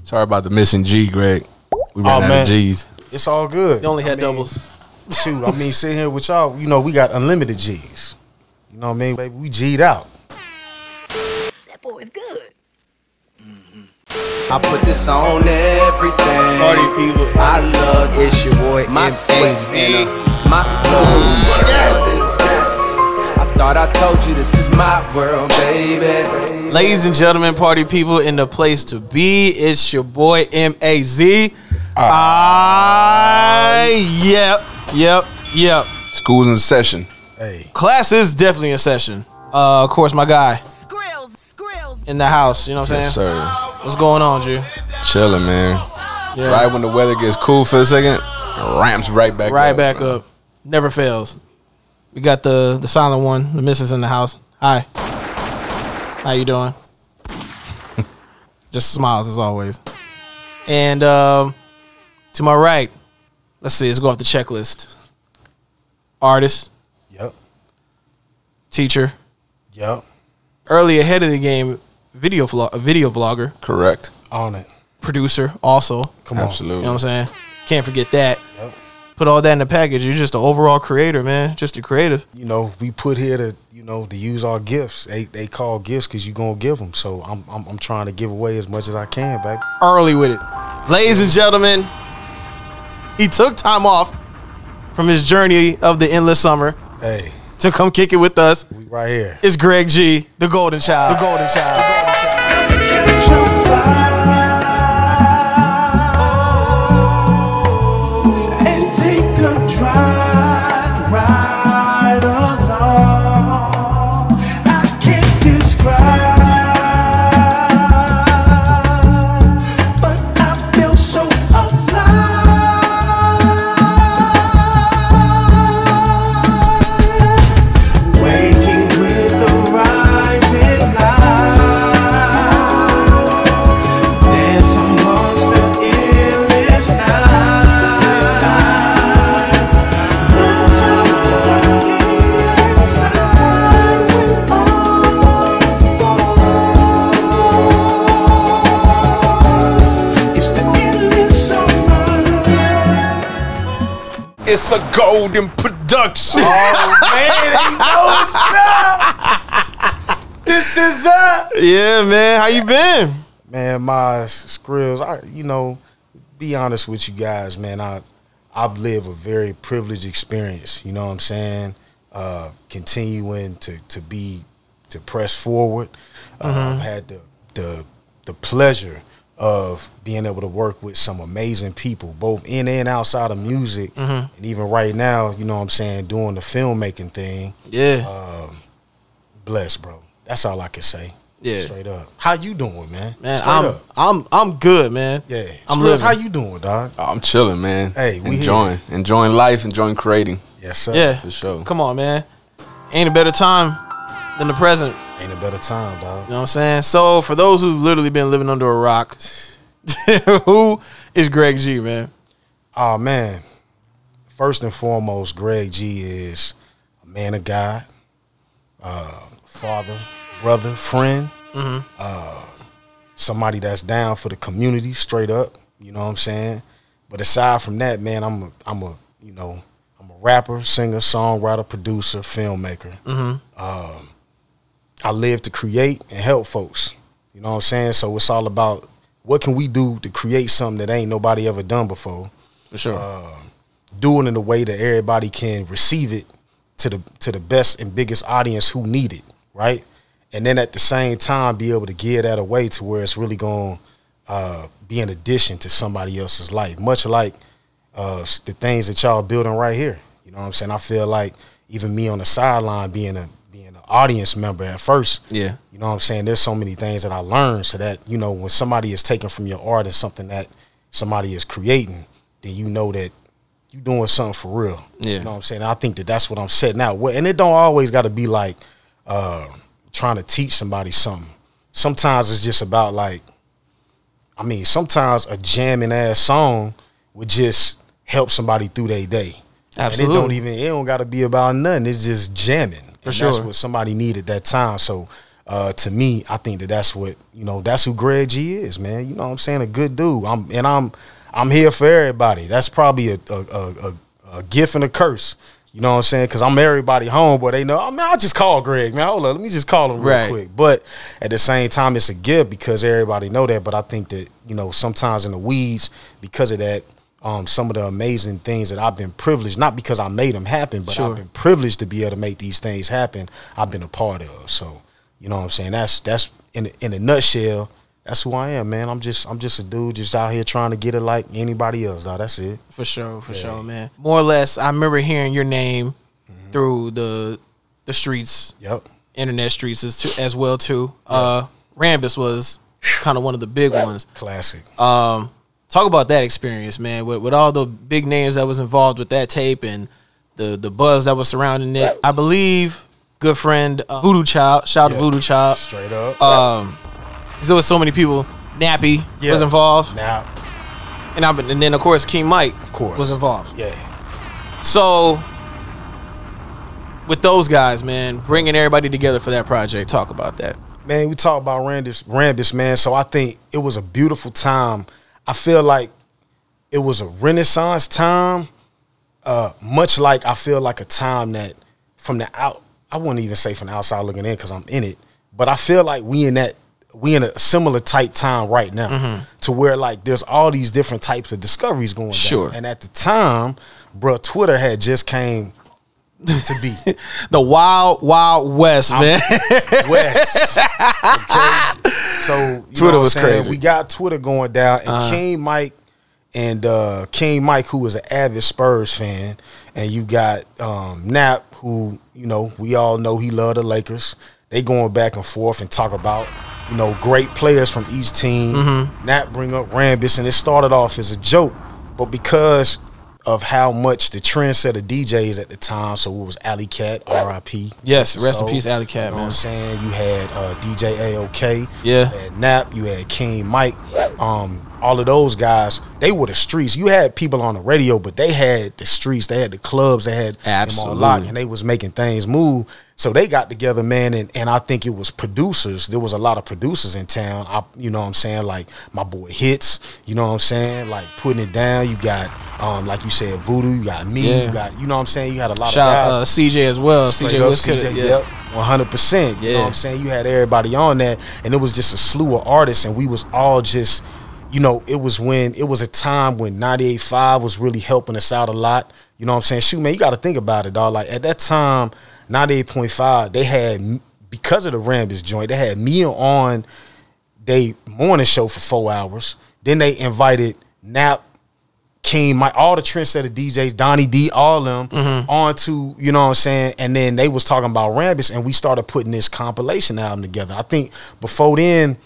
Sorry about the missing G, Greg. We ran out of G's. It's all good. You only had doubles. Shoot, I mean, sitting here with y'all, you know, we got unlimited G's. You know what I mean, baby? We G'd out. That boy is good. I put this on everything. Party people. I love It's your boy my M.A.Z. my clothes. I thought I told you this is my world, baby. Ladies and gentlemen, party people, in the place to be. It's your boy M.A.Z. Yep. School's in session. Hey. Class is definitely in session. Of course, my guy in the house. You know what I'm Yes, saying? sir. What's going on, Drew? Chilling, man. Yeah. Right when the weather gets cool for a second, ramps right back up. Right back up. Never fails. We got the silent one, the missus in the house. Hi. How you doing? Just smiles as always. And to my right, let's see, let's go off the checklist. Artist, Yep. teacher, Yep. early ahead of the game, video vlogger, Correct. On it. producer also. Come on. Absolutely. You know what I'm saying? Can't forget that. Yep. Put all that in the package. You're just an overall creator, man. Just a creative. You know, we put here to, you know, to use our gifts. They call gifts because you're going to give them. So I'm trying to give away as much as I can, baby. Early with it. Ladies and gentlemen, he took time off from his journey of the endless summer Hey, to come kick it with us. we right here. It's Greg G, the golden child. The golden child. And take a drive right along. I can't describe, but I feel so alive. Waking with the rising light, dance amongst the endless night. Knows how I get inside when all falls. It's the endless summer. It's a golden production. This is Yeah, man. How you been? Man, my Skrills, be honest with you guys, man. I've lived a very privileged experience. You know what I'm saying? Continuing to press forward. I've had the pleasure of being able to work with some amazing people, both in and outside of music, and even right now, you know what I'm saying, doing the filmmaking thing. Yeah. Blessed, bro. That's all I can say. Yeah. Straight up. How you doing, man? Man, Straight up. I'm good, man. Yeah. I'm Skrills, living. how you doing, dog? I'm chilling, man. Hey, we enjoying life, enjoying creating. Yes, sir. Yeah. For sure. Come on, man. Ain't a better time than the present. Ain't a better time, dog. You know what I'm saying? So, for those who've literally been living under a rock, who is Greg G, man? Oh, man. First and foremost, Greg G is a man of God, father, brother, friend, somebody that's down for the community, straight up. You know what I'm saying? But aside from that, man, I'm a rapper, singer, songwriter, producer, filmmaker. I live to create and help folks. You know what I'm saying? So it's all about what can we do to create something that ain't nobody ever done before. For sure. Do it in a way that everybody can receive it to the best and biggest audience who need it, right? And then at the same time be able to give that away to where it's really going to be an addition to somebody else's life, much like the things that y'all building right here. You know what I'm saying? I feel like even me on the sideline being an audience member at first, Yeah. you know what I'm saying, there's so many things that I learned, so that, you know, when somebody is taking from your art and something that somebody is creating, then you know that you doing something for real. Yeah. You know what I'm saying? I think that that's what I'm setting out. And it don't always got to be like trying to teach somebody something. Sometimes it's just about sometimes a jamming ass song would just help somebody through their day. Absolutely. And it don't got to be about nothing. It's just jamming. For And sure. that's what somebody needed that time. So to me, I think that's what, that's who Greg G is, man. You know what I'm saying? A good dude. I'm here for everybody. That's probably a gift and a curse. You know what I'm saying? Because I'm everybody home, but they know. I mean, I'll just call Greg, man. Hold up, let me just call him real quick. But at the same time, it's a gift because everybody know that. But I think that, sometimes in the weeds, because of that, some of the amazing things that I've been privileged, not because I made them happen, but I've been privileged to be able to make these things happen, I've been a part of. So, you know what I'm saying? That's in a nutshell, that's who I am, man. I'm just a dude just out here trying to get it like anybody else, though. That's it. For sure, man. More or less, I remember hearing your name through the streets, internet streets as well too. Rambus was kind of one of the big ones. Classic. Talk about that experience, man, with all the big names that was involved with that tape and the buzz that was surrounding it. I believe good friend Voodoo Child, shout out to Voodoo Child. Straight up. There was so many people. Nappy was involved. Nap. And then of course King Mike was involved. Yeah. So with those guys, man, bringing everybody together for that project, talk about that. Man, we talk about Rambus, man. So I think it was a beautiful time. I feel like it was a renaissance time, much like I feel like a time that from the out, I wouldn't even say from the outside looking in because I'm in it, but I feel like we in a similar type time right now to where like there's all these different types of discoveries going down. And at the time, bro, Twitter had just came to be the wild west, man. West. Okay. So Twitter was crazy. We got Twitter going down, and King Mike, who was an avid Spurs fan, and you got Nap, who we all know he loved the Lakers. They going back and forth and talk about great players from each team. Nap bring up Rambus, and it started off as a joke, but because of how much the trendsetter DJs at the time, so it was Alley Cat, R.I.P. Yes, rest in peace, Alley Cat, you know man. what I'm saying? You had DJ AOK, you had Nap, you had King Mike, all of those guys, they were the streets. You had people on the radio, but they had the streets, they had the clubs, they had them on lock, and they was making things move. So they got together, man, and I think it was producers. There was a lot of producers in town. You know what I'm saying? Like my boy Hits, you know what I'm saying? Like putting it down. You got, like you said, Voodoo. You got me. You got, you know what I'm saying? You had a lot of guys. CJ as well. CJ, yep, 100%. You know what I'm saying? You had everybody on that, and it was just a slew of artists, and we was all just, it was a time when 98.5 was really helping us out a lot. You know what I'm saying? Shoot, man, you got to think about it, dog. Like at that time, 98.5, they had, because of the Rambus joint, they had me on their morning show for 4 hours. Then they invited Nap, King, Mike, all the trendsetter DJs, Donnie D, all of them, onto, you know what I'm saying? And then they was talking about Rambus, and we started putting this compilation album together. I think before then,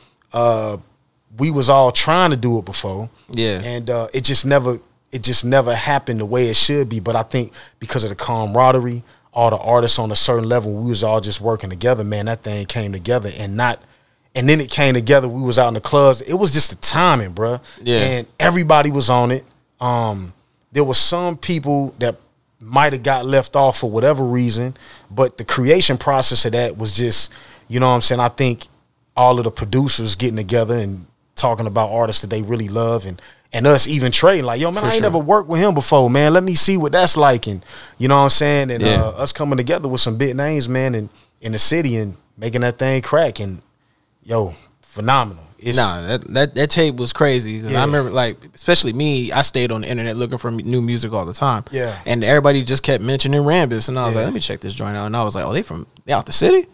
we was all trying to do it before. And it just never happened the way it should be. But I think because of the camaraderie, all the artists on a certain level, we was all just working together, man. That thing came together, and then it came together. We was out in the clubs. It was just the timing, bro. And everybody was on it. There was some people that might have got left off for whatever reason, but the creation process of that was just, you know what I'm saying? I think all of the producers getting together and talking about artists that they really love, and us even trading like, yo, man, I ain't never worked with him before, man. Let me see what that's like. And you know what I'm saying? And us coming together with some big names, man, in the city and making that thing crack. And yo, phenomenal. That tape was crazy. I remember, like, especially me, I stayed on the internet looking for new music all the time. And everybody just kept mentioning Rambus, and I was like, let me check this joint out. And I was like, oh, they out the city?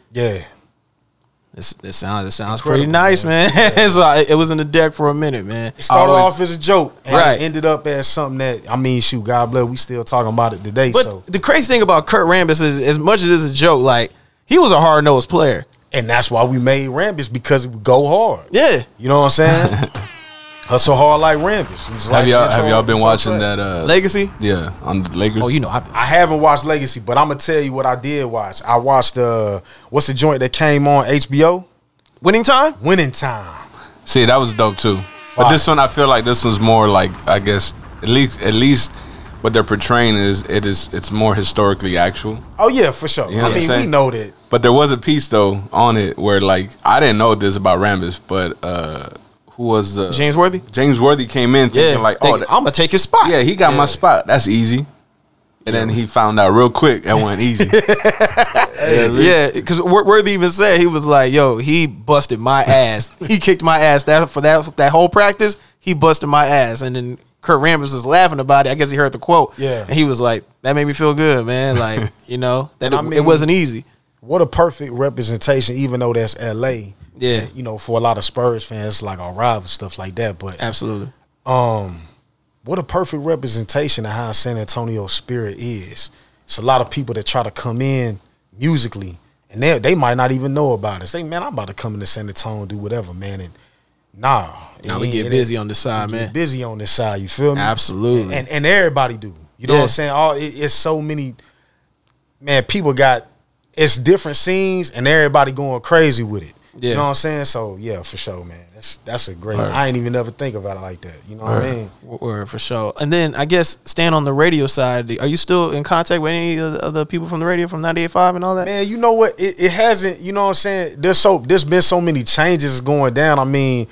It sounds pretty nice, man. So it was in the deck for a minute, man. It started off as a joke, and it ended up as something that, I mean, shoot, God bless, we still talking about it today. But the crazy thing about Kurt Rambus is, as much as it's a joke, like, he was a hard-nosed player. And that's why we made Rambus, because it would go hard. You know what I'm saying? Hustle hard like Rambus. Have y'all been watching that Legacy? Yeah, on the Lakers. Oh, you know, I haven't watched Legacy, but I'm gonna tell you what I did watch. I watched what's the joint that came on HBO? Winning Time. Winning Time. See, that was dope too. But this one, I feel like this one's more like, I guess, at least what they're portraying it's more historically actual. Oh yeah, for sure. You know I mean, we know that. But there was a piece though on it where like I didn't know this about Rambus, but who was the James Worthy? James Worthy came in thinking like, oh, I'm gonna take his spot. Yeah, he got my spot. That's easy. And then he found out real quick that went easy. Yeah, because Worthy even said, he was like, yo, he busted my ass. He kicked my ass for that whole practice. He busted my ass. And then Kurt Rambus was laughing about it. I guess he heard the quote. Yeah. And he was like, that made me feel good, man. Like, you know, that it wasn't easy. What a perfect representation, even though that's LA. Yeah. And, you know, for a lot of Spurs fans, like our rivals, stuff like that. But absolutely. What a perfect representation of how San Antonio's spirit is. It's a lot of people that try to come in musically, and they might not even know about it. Say, man, I'm about to come into San Antonio and do whatever, man. And nah. Now we get busy on this side, man. Busy on this side, you feel me? Absolutely. And everybody do. You know what I'm saying? It's so many, man, people got, it's different scenes, and everybody going crazy with it. Yeah. You know what I'm saying? So yeah, for sure, man. That's a great. Word. I ain't even never think about it like that. You know what I mean? Word, for sure. And then I guess staying on the radio side, are you still in contact with any of the people from the radio from 98.5 and all that? Man, you know what? It hasn't. You know what I'm saying? There's been so many changes going down. I mean,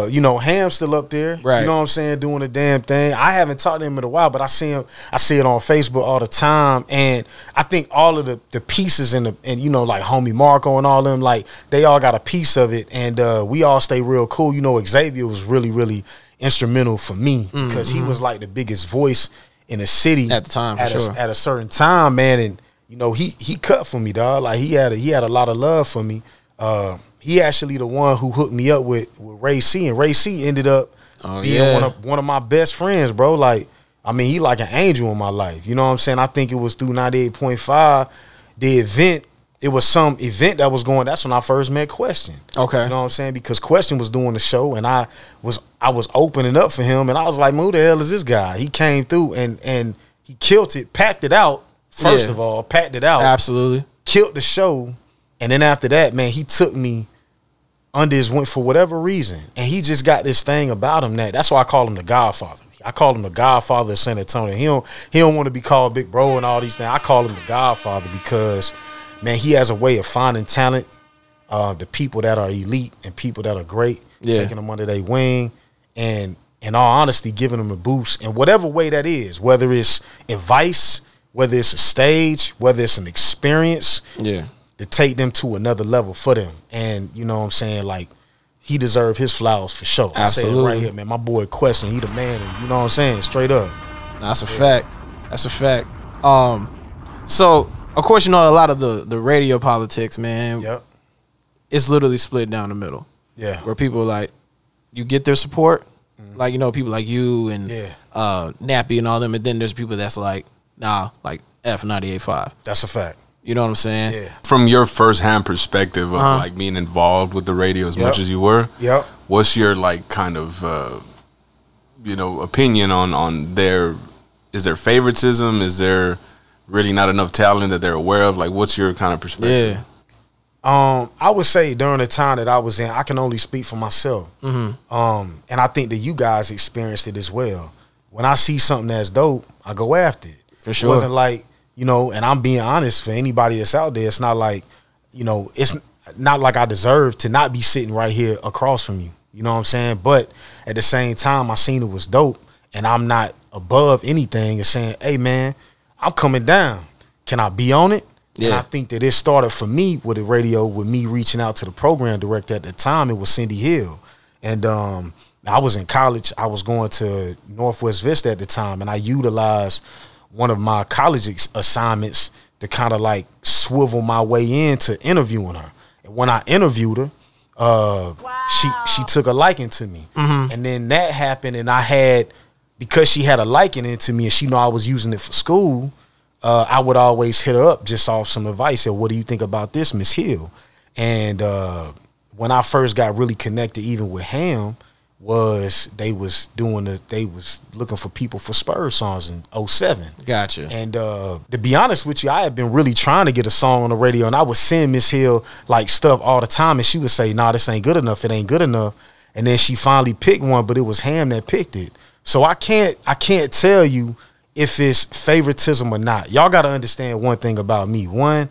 you know, Ham's still up there. Right. You know what I'm saying? Doing the damn thing. I haven't talked to him in a while, but I see it on Facebook all the time. And I think all of the pieces and you know, like homie Marco and all them, like they all got a piece of it. And we all stay real cool. You know, Xavier was really, really instrumental for me because he was like the biggest voice in the city at the time, at a certain time, man. And you know, he cut for me, dog. Like he had a lot of love for me. He actually the one who hooked me up with Ray C, and Ray C ended up being one of my best friends, bro. Like, I mean, he like an angel in my life. You know what I'm saying? I think it was through 98.5, the event. It was some event that was going. That's when I first met Question. Okay, you know what I'm saying? Because Question was doing the show, and I was opening up for him, and I was like, "Who the hell is this guy?" He came through and he killed it, packed it out. First of all, packed it out, absolutely, killed the show. And then after that, man, he took me under his wing for whatever reason. And he just got this thing about him that's why I call him the Godfather. I call him the Godfather of San Antonio. He don't want to be called Big Bro and all these things. I call him the Godfather because, man, he has a way of finding talent, the people that are elite and people that are great, taking them under their wing, and in all honesty, giving them a boost in whatever way that is, whether it's advice, whether it's a stage, whether it's an experience. Yeah. To take them to another level for them. And you know what I'm saying, like, he deserved his flowers for sure. Absolutely. I say it right here, man. My boy Question, he the man, and you know what I'm saying, straight up. That's a fact. That's a fact. So of course, you know, a lot of the radio politics, man. Yep. It's literally split down the middle. Yeah. Where people like, you get their support, like, you know, people like you and Nappy and all them, and then there's people that's like, nah, like F 98.5. That's a fact. You know what I'm saying? Yeah. From your first-hand perspective of like being involved with the radio as much as you were, what's your like kind of you know, opinion on is there favoritism? Is there really not enough talent that they're aware of? Like, what's your kind of perspective? Yeah. I would say during the time that I was in, I can only speak for myself. And I think that you guys experienced it as well. When I see something that's dope, I go after it. For sure. It wasn't like, you know, and I'm being honest for anybody that's out there, it's not like, you know, it's not like I deserve to not be sitting right here across from you. You know what I'm saying? But at the same time, I seen it was dope, and I'm not above anything and saying, hey, man, I'm coming down. Can I be on it? Yeah. And I think that it started for me with the radio, with me reaching out to the program director at the time. It was Cindy Hill. And I was in college. I was going to Northwest Vista at the time, and I utilized one of my college assignments to kind of like swivel my way into interviewing her. And when I interviewed her, she took a liking to me. And then that happened, and I had, because she had a liking into me and she know I was using it for school, I would always hit her up just off some advice. Said, what do you think about this, Miss Hill? And when I first got really connected even with Ham, they was looking for people for Spurs songs in 07. Gotcha. And to be honest with you, I had been really trying to get a song on the radio, and I would send Miss Hill like stuff all the time, and she would say, nah, this ain't good enough, it ain't good enough. And then she finally picked one, but it was Ham that picked it. So I can't tell you if it's favoritism or not. Y'all got to understand one thing about me. One,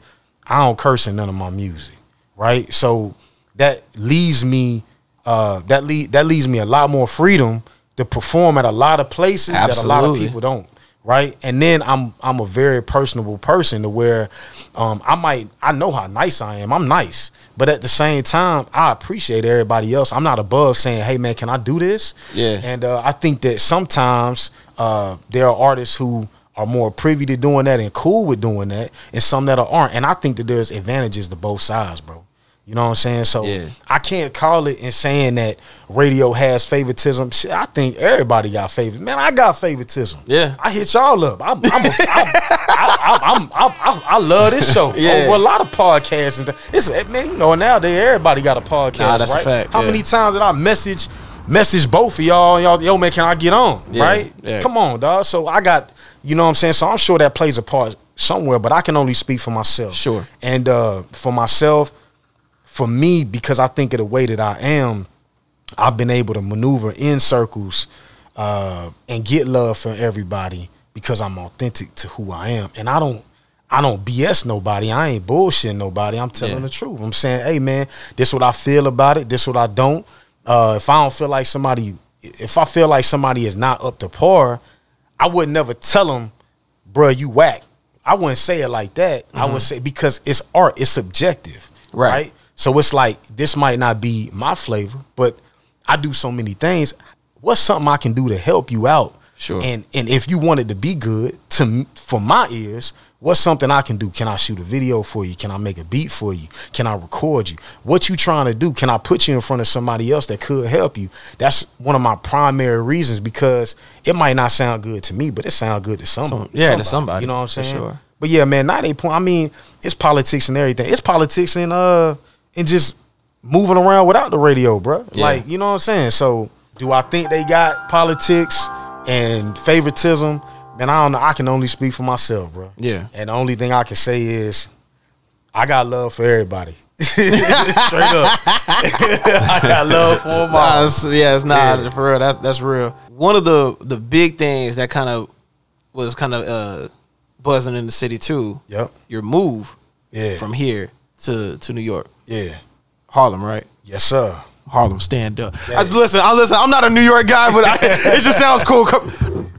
I don't curse in none of my music, right? So that leaves me that leaves me a lot more freedom to perform at a lot of places that a lot of people don't, right? And then I'm a very personable person to where I know how nice I am. I'm nice. But at the same time, I appreciate everybody else. I'm not above saying, hey, man, can I do this? Yeah. And I think that sometimes there are artists who are more privy to doing that and cool with doing that, and some that aren't. And I think that there's advantages to both sides, bro. You know what I'm saying? So I can't call it in saying that radio has favoritism. Shit, I think everybody got favoritism. Man, I got favoritism. Yeah, I hit y'all up. I love this show over a lot of podcasts. And it's, man, you know, nowadays everybody got a podcast. Nah, that's right? A fact. How many times did I message both of y'all? And y'all, yo, man, can I get on? Right? Yeah. Come on, dog. So I got, you know what I'm saying? So I'm sure that plays a part somewhere, but I can only speak for myself. Sure. And for myself, for me, because I think of the way that I am, I've been able to maneuver in circles and get love from everybody because I'm authentic to who I am. And I don't BS nobody. I ain't bullshitting nobody. I'm telling the truth. I'm saying, hey, man, this what I feel about it. This what I don't. If I feel like somebody is not up to par, I would never tell them, bruh, you whack. I wouldn't say it like that. I would say, because it's art, it's subjective, right? So it's like, this might not be my flavor, but I do so many things. What's something I can do to help you out? Sure. And if you want it to be good for my ears, what's something I can do? Can I shoot a video for you? Can I make a beat for you? Can I record you? What you trying to do? Can I put you in front of somebody else that could help you? That's one of my primary reasons, because it might not sound good to me, but it sounds good to somebody. To somebody. You know what I'm saying? Sure. But yeah, man, not a point. I mean, it's politics and everything. It's politics and just moving around without the radio, bro. Yeah. Like, you know what I'm saying? So do I think they got politics and favoritism? Man, I don't know. I can only speak for myself, bro. Yeah. And the only thing I can say is I got love for everybody. Straight up. I got love for them all. For real. That's real. One of the big things that was buzzing in the city too. Yep. Your move from here to New York. Yeah. Harlem, right? Yes, sir. Harlem, stand up. Yeah. Listen, I'm not a New York guy, but it just sounds cool.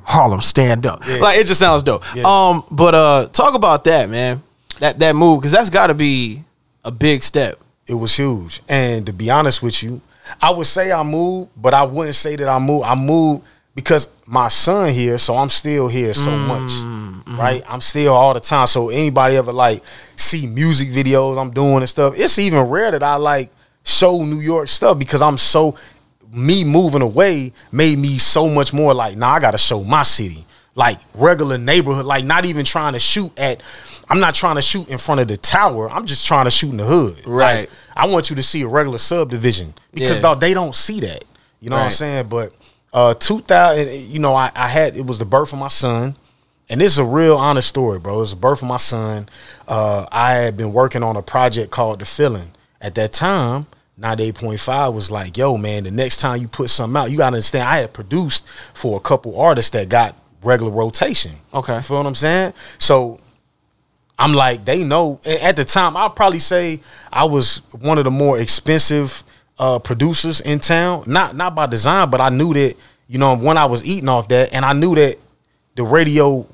Harlem, stand up. Yeah. Like, it just sounds dope. Yeah. But talk about that, man. That move, because that's got to be a big step. It was huge. And to be honest with you, I would say I moved, but I wouldn't say that I moved. I moved because my son here, so I'm still here so much, right? I'm still all the time. So anybody ever like see music videos I'm doing and stuff, it's even rare that I like show New York stuff, because me moving away made me so much more like, nah, I got to show my city, like regular neighborhood, like not even trying to shoot I'm not trying to shoot in front of the tower. I'm just trying to shoot in the hood. Right. Like, I want you to see a regular subdivision, because dog, they don't see that. You know what I'm saying? But 2000, you know, it was the birth of my son, and this is a real honest story, bro. It was the birth of my son. I had been working on a project called The Feeling. At that time, 98.5 was like, yo, man, the next time you put something out, you gotta understand, I had produced for a couple artists that got regular rotation. Okay. You feel what I'm saying? So I'm like, they know. At the time, I'll probably say I was one of the more expensive producers in town. Not by design, but I knew that, you know, when I was eating off that, and I knew that the radio,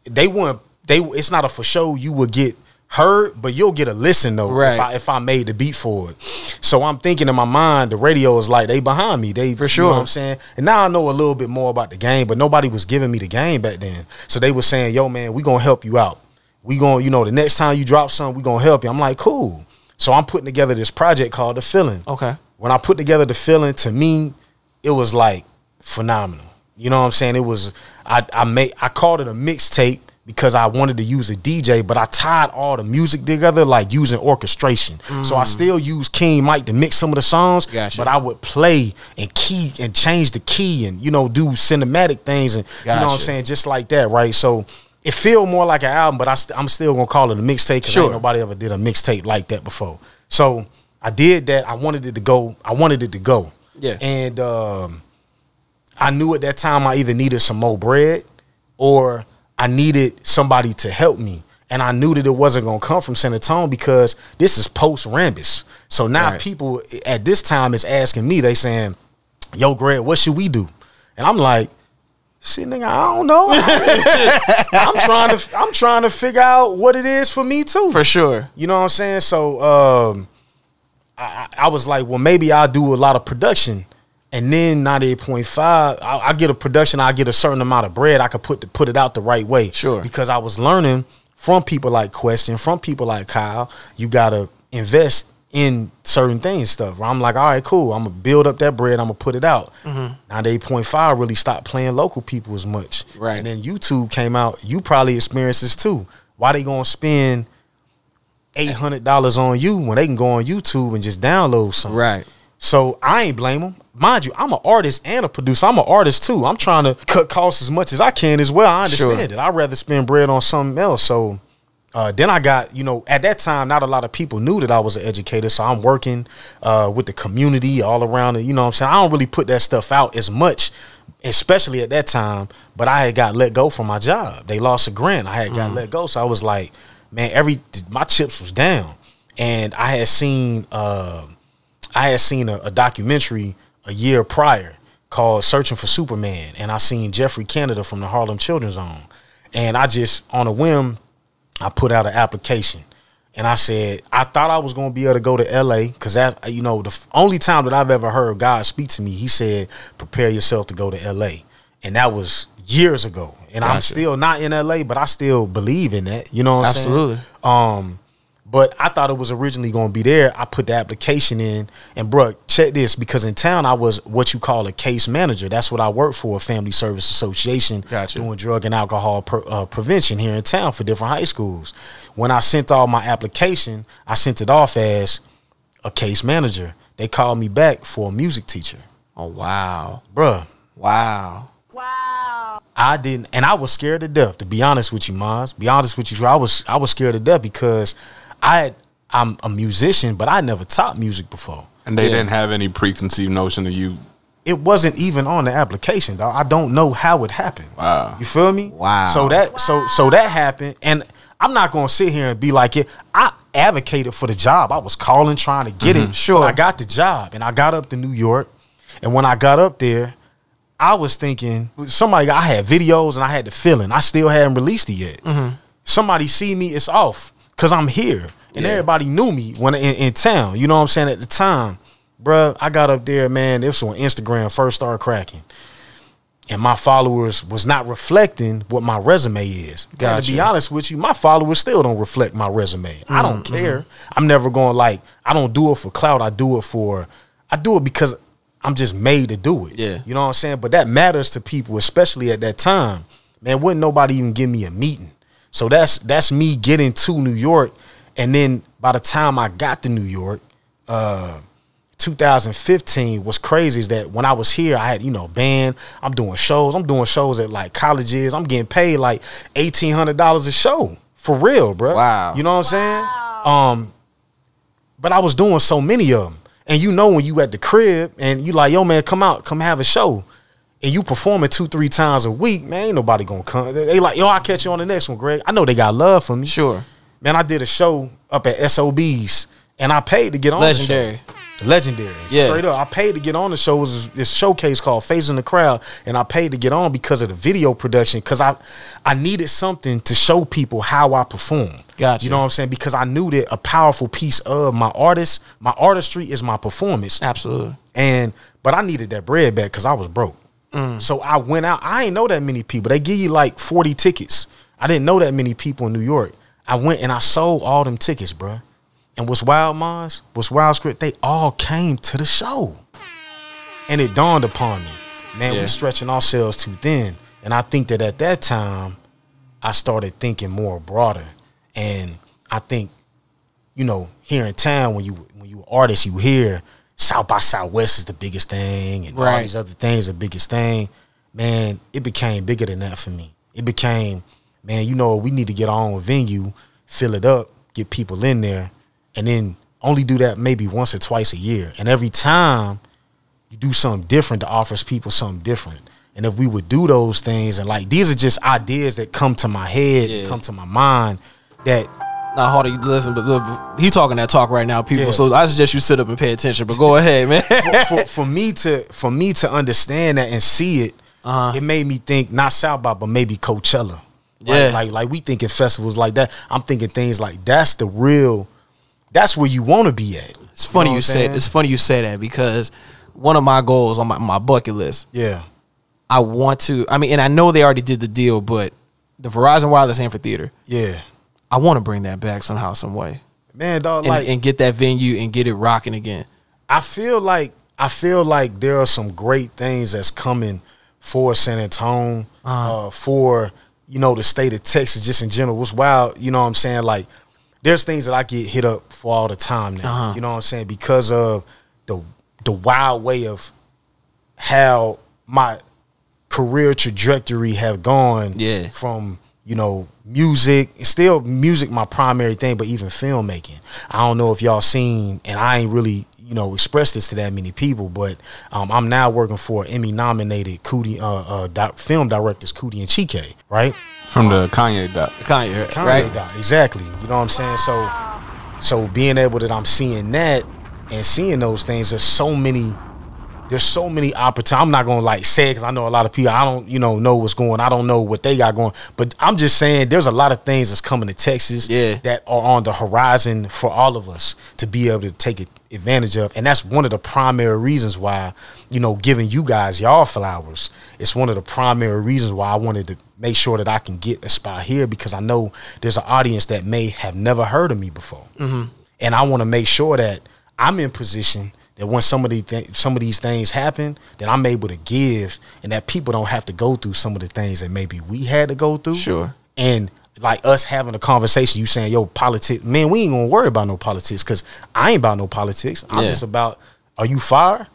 it's not a for show you would get heard, but you'll get a listen though, right, if I made the beat for it. So I'm thinking in my mind, the radio is like, they behind me. They, for sure. You know what I'm saying? And now I know a little bit more about the game, but nobody was giving me the game back then. So they were saying, yo, man, we gonna help you out. We gonna, you know, the next time you drop something, we gonna help you. I'm like, cool. So I'm putting together this project called The Feeling. Okay. When I put together The Feeling, to me, it was like phenomenal. You know what I'm saying? It was, I called it a mixtape because I wanted to use a DJ, but I tied all the music together, like using orchestration. So I still use King Mike to mix some of the songs, but I would play and key and change the key and, you know, do cinematic things and, you know what I'm saying, just like that, right? So it feel more like an album, but I'm still gonna call it a mixtape, because ain't nobody ever did a mixtape like that before. So I did that. I wanted it to go. Yeah. And I knew at that time I either needed some more bread or I needed somebody to help me. And I knew that it wasn't going to come from San Antonio because this is post Rambus. So now people at this time is asking me, they saying, yo, Greg, what should we do? And I'm like, shit, nigga, I don't know. I'm trying to figure out what it is for me too. For sure. You know what I'm saying? So I was like, well, maybe I'll do a lot of production. And then 98.5, I get a production, I get a certain amount of bread. I could put it out the right way. Sure. Because I was learning from people like Question, from people like Kyle, you got to invest in certain things stuff. I'm like, all right, cool. I'm going to build up that bread. I'm going to put it out. 98.5 really stopped playing local people as much. Right. And then YouTube came out. You probably experienced this too. Why they going to spend $800 on you when they can go on YouTube and just download something? Right. So I ain't blame them. Mind you, I'm an artist and a producer. I'm an artist too. I'm trying to cut costs as much as I can as well. I understand it. I'd rather spend bread on something else. So then I got, you know, at that time, not a lot of people knew that I was an educator. So I'm working with the community all around it. You know what I'm saying? I don't really put that stuff out as much, especially at that time. But I had got let go from my job. They lost a grant. I had got let go. So I was like, man, my chips was down. And I had seen a documentary a year prior called Searching for Superman. And I seen Jeffrey Canada from the Harlem Children's Home. And I just, on a whim, I put out an application. And I said, I thought I was going to be able to go to L.A. because that, you know, the only time that I've ever heard God speak to me, he said, prepare yourself to go to L.A. And that was years ago. And I'm still not in L.A., but I still believe in that. You know what I'm saying? Absolutely. But I thought it was originally going to be there. I put the application in, and bro, check this, because in town I was what you call a case manager. That's what I worked for, a family service association, doing drug and alcohol prevention here in town for different high schools. When I sent all my application, I sent it off as a case manager. They called me back for a music teacher. Oh, wow. Bruh. Wow. Wow. I didn't, and I was scared to death, to be honest with you, Maz. Be honest with you, I was scared to death because I'm a musician, but I never taught music before. And they didn't have any preconceived notion of you. It wasn't even on the application, dog. I don't know how it happened. Wow. You feel me? Wow. So that happened, and I'm not gonna sit here and be like it. I advocated for the job. I was calling, trying to get it. Sure. I got the job, and I got up to New York, and when I got up there, I was thinking I had videos and I had the feeling. I still hadn't released it yet. Somebody see me, it's off. Cause I'm here, and everybody knew me when in town. You know what I'm saying? At the time, bruh, I got up there, man. This was when Instagram first started cracking, and my followers was not reflecting what my resume is. And to be honest with you, my followers still don't reflect my resume. I don't care. I'm never going I don't do it for clout. I do it because I'm just made to do it. Yeah, you know what I'm saying. But that matters to people, especially at that time. Man, wouldn't nobody even give me a meeting. So that's me getting to New York, and then by the time I got to New York, 2015, what's crazy is that when I was here, I had, you know, band. I'm doing shows at like colleges. I'm getting paid like $1,800 a show for real, bro. Wow. You know what I'm saying? But I was doing so many of them, and you know when you at the crib and you like, yo man, come have a show. And you performing 2-3 times a week, man, ain't nobody gonna come. They like, yo, I'll catch you on the next one, Greg. I know they got love for me. Sure. Man, I did a show up at SOB's, and I paid to get on the show. Legendary. Yeah. Straight up. I paid to get on the show. It was this showcase called Face in the Crowd, and I paid to get on because of the video production, because I needed something to show people how I perform. Gotcha. You know what I'm saying? Because I knew that a powerful piece of my artistry is my performance. Absolutely. But I needed that bread back because I was broke. So I went out. I ain't know that many people. They give you like 40 tickets. I didn't know that many people in New York. I went and I sold all them tickets, bro. And what's wild, Maz? What's wild, Script? They all came to the show. And it dawned upon me, man, we're stretching ourselves too thin. And I think that at that time, I started thinking more broader. And I think, you know, here in town, when you an artist, you hear South by Southwest is the biggest thing, and all these other things are the biggest thing. Man, it became bigger than that for me. It became, man, you know, we need to get our own venue, fill it up, get people in there, and then only do that maybe once or twice a year. And every time you do something different to offer people something different. And if we would do those things, and like, these are just ideas that come to my head, that come to my mind, that. Not hard to listen, but look, he talking that talk right now, people. Yeah. So I suggest you sit up and pay attention. But go ahead, man. for me to understand that and see it, it made me think not South by, but maybe Coachella. Right? Yeah, like we thinking festivals like that. I'm thinking things like that's where you want to be at. It's funny you say it's funny you say that, because one of my goals on my bucket list. Yeah, I want to. I mean, and I know they already did the deal, but the Verizon Wireless Amphitheater. Yeah. I want to bring that back somehow, some way, man, dog. And get that venue and get it rocking again. I feel like there are some great things that's coming for San Antonio, for the state of Texas, just in general. What's wild, you know what I'm saying? Like, there's things that I get hit up for all the time now. You know what I'm saying? Because of the wild way of how my career trajectory have gone. Yeah. From music, still music my primary thing, but even filmmaking. I don't know if y'all seen, and I ain't really expressed this to that many people, but I'm now working for Emmy nominated film directors Cootie and Chike, right? From the Kanye doc. Kanye right? Doc, exactly. You know what I'm saying? So being able that I'm seeing that and seeing those things, there's so many opportunities. I'm not gonna say it because I know a lot of people. I don't know what's going. I don't know what they got going. But I'm just saying there's a lot of things that's coming to Texas that are on the horizon for all of us to be able to take advantage of. And that's one of the primary reasons why, giving you guys y'all flowers. It's one of the primary reasons why I wanted to make sure that I can get a spot here, because I know there's an audience that may have never heard of me before, and I want to make sure that I'm in position that when some of these things happen, that I'm able to give, and that people don't have to go through some of the things that maybe we had to go through. Sure. And like us having a conversation, you saying, yo, politics, man, we ain't gonna worry about no politics, because I ain't about no politics. I'm just about, are you fire?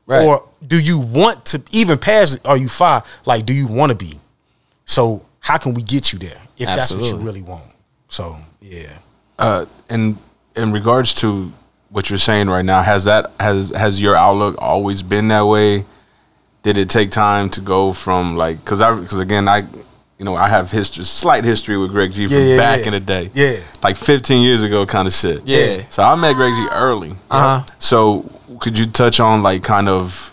Right. Or do you want to, even past, are you fire? Like, do you want to be? So how can we get you there if that's what you really want? So, yeah. And in regards to what you're saying right now, has your outlook always been that way? Did it take time to go from because again I have slight history with Greg G from back in the day, like 15 years ago kind of shit. So I met Greg G early. So could you touch on kind of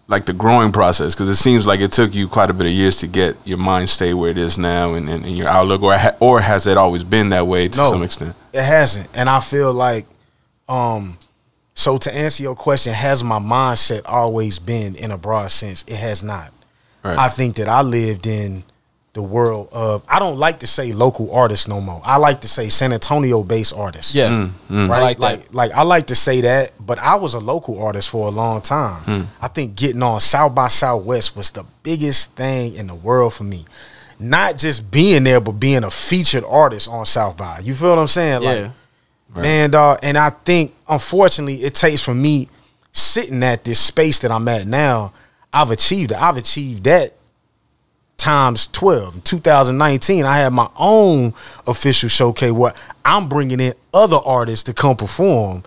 the growing process, because it seems like it took you quite a bit of years to get your mind stay where it is now, and your outlook, or has it always been that way to some extent? It hasn't, and I feel like. So to answer your question, has my mindset always been in a broad sense? It has not. Right. I think that I lived in the world of, I don't like to say local artists no more. I like to say San Antonio based artists. Yeah. Right. Like I like to say that, but I was a local artist for a long time. I think getting on South by Southwest was the biggest thing in the world for me. Not just being there, but being a featured artist on South by. You feel what I'm saying? Like, right. Man, dog, and I think, unfortunately, it takes from me sitting at this space that I'm at now, I've achieved it. I've achieved that times 12. In 2019, I had my own official showcase where I'm bringing in other artists to come perform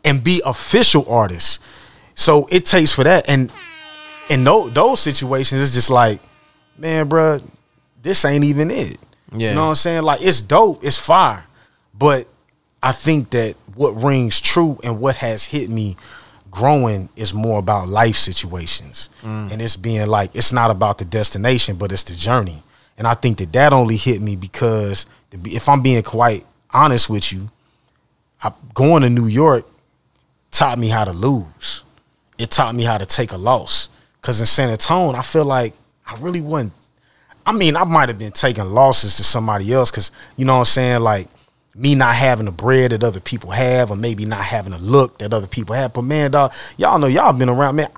and be official artists. So it takes for that. And in those situations, it's just like, man, bro, this ain't even it. Yeah. You know what I'm saying? Like, it's dope. It's fire. But I think that what rings true and what has hit me growing is more about life situations. And it's being like, it's not about the destination, but it's the journey. And I think that only hit me because, if I'm being quite honest with you, going to New York taught me how to lose. It taught me how to take a loss. Because in San Antonio, I feel like I really wasn't. I mean, I might have been taking losses to somebody else because, you know what I'm saying, like, me not having the bread that other people have, or maybe not having a look that other people have. But man, dog, y'all know, y'all been around, man.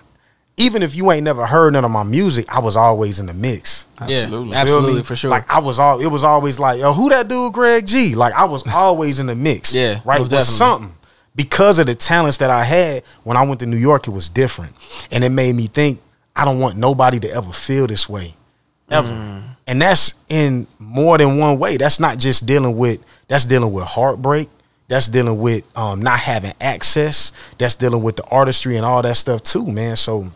Even if you ain't never heard none of my music, I was always in the mix. Absolutely. Yeah, absolutely, for sure. Like, it was always like, yo, who that dude, Greg G? Like, I was always in the mix. Yeah, right. With something. Because of the talents that I had when I went to New York, it was different. And it made me think, I don't want nobody to ever feel this way. Ever. And that's in more than one way. That's not just dealing with heartbreak. That's dealing with not having access. That's dealing with the artistry and all that stuff too, man. So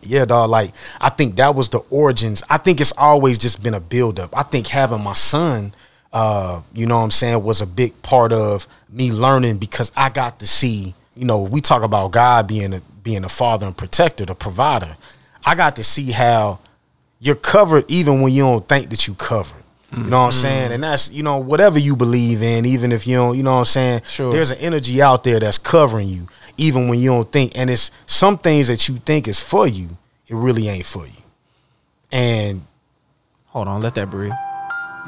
yeah, dog, like, I think that was the origins. I think it's always just been a buildup. I think having my son you know what I'm saying, was a big part of me learning, because I got to see, you know, we talk about God being a father and protector, the provider. I got to see how you're covered even when you don't think that you covered. You know what I'm saying? And that's, you know, whatever you believe in, even if you don't, you know what I'm saying? Sure. There's an energy out there that's covering you, even when you don't think. And it's some things that you think is for you, it really ain't for you. And hold on, let that breathe.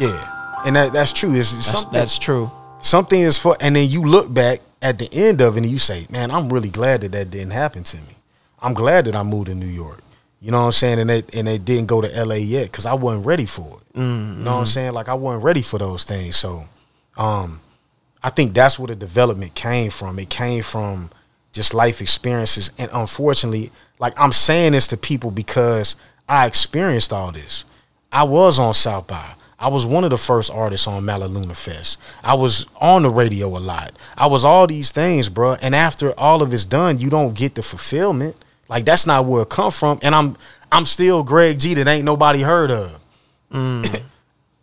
Yeah. And that's true. That's true. Something is for, and then you look back at the end of it and you say, man, I'm really glad that didn't happen to me. I'm glad that I moved to New York. You know what I'm saying? And they didn't go to LA yet, because I wasn't ready for it. You know what I'm saying? Like, I wasn't ready for those things. So I think that's where the development came from. It came from just life experiences. And unfortunately, like, I'm saying this to people because I experienced all this. I was on South by. I was one of the first artists on Malaluna Fest. I was on the radio a lot. I was all these things, bro. And after all of it's done, you don't get the fulfillment. Like, that's not where it come from. And I'm still Greg G that ain't nobody heard of. And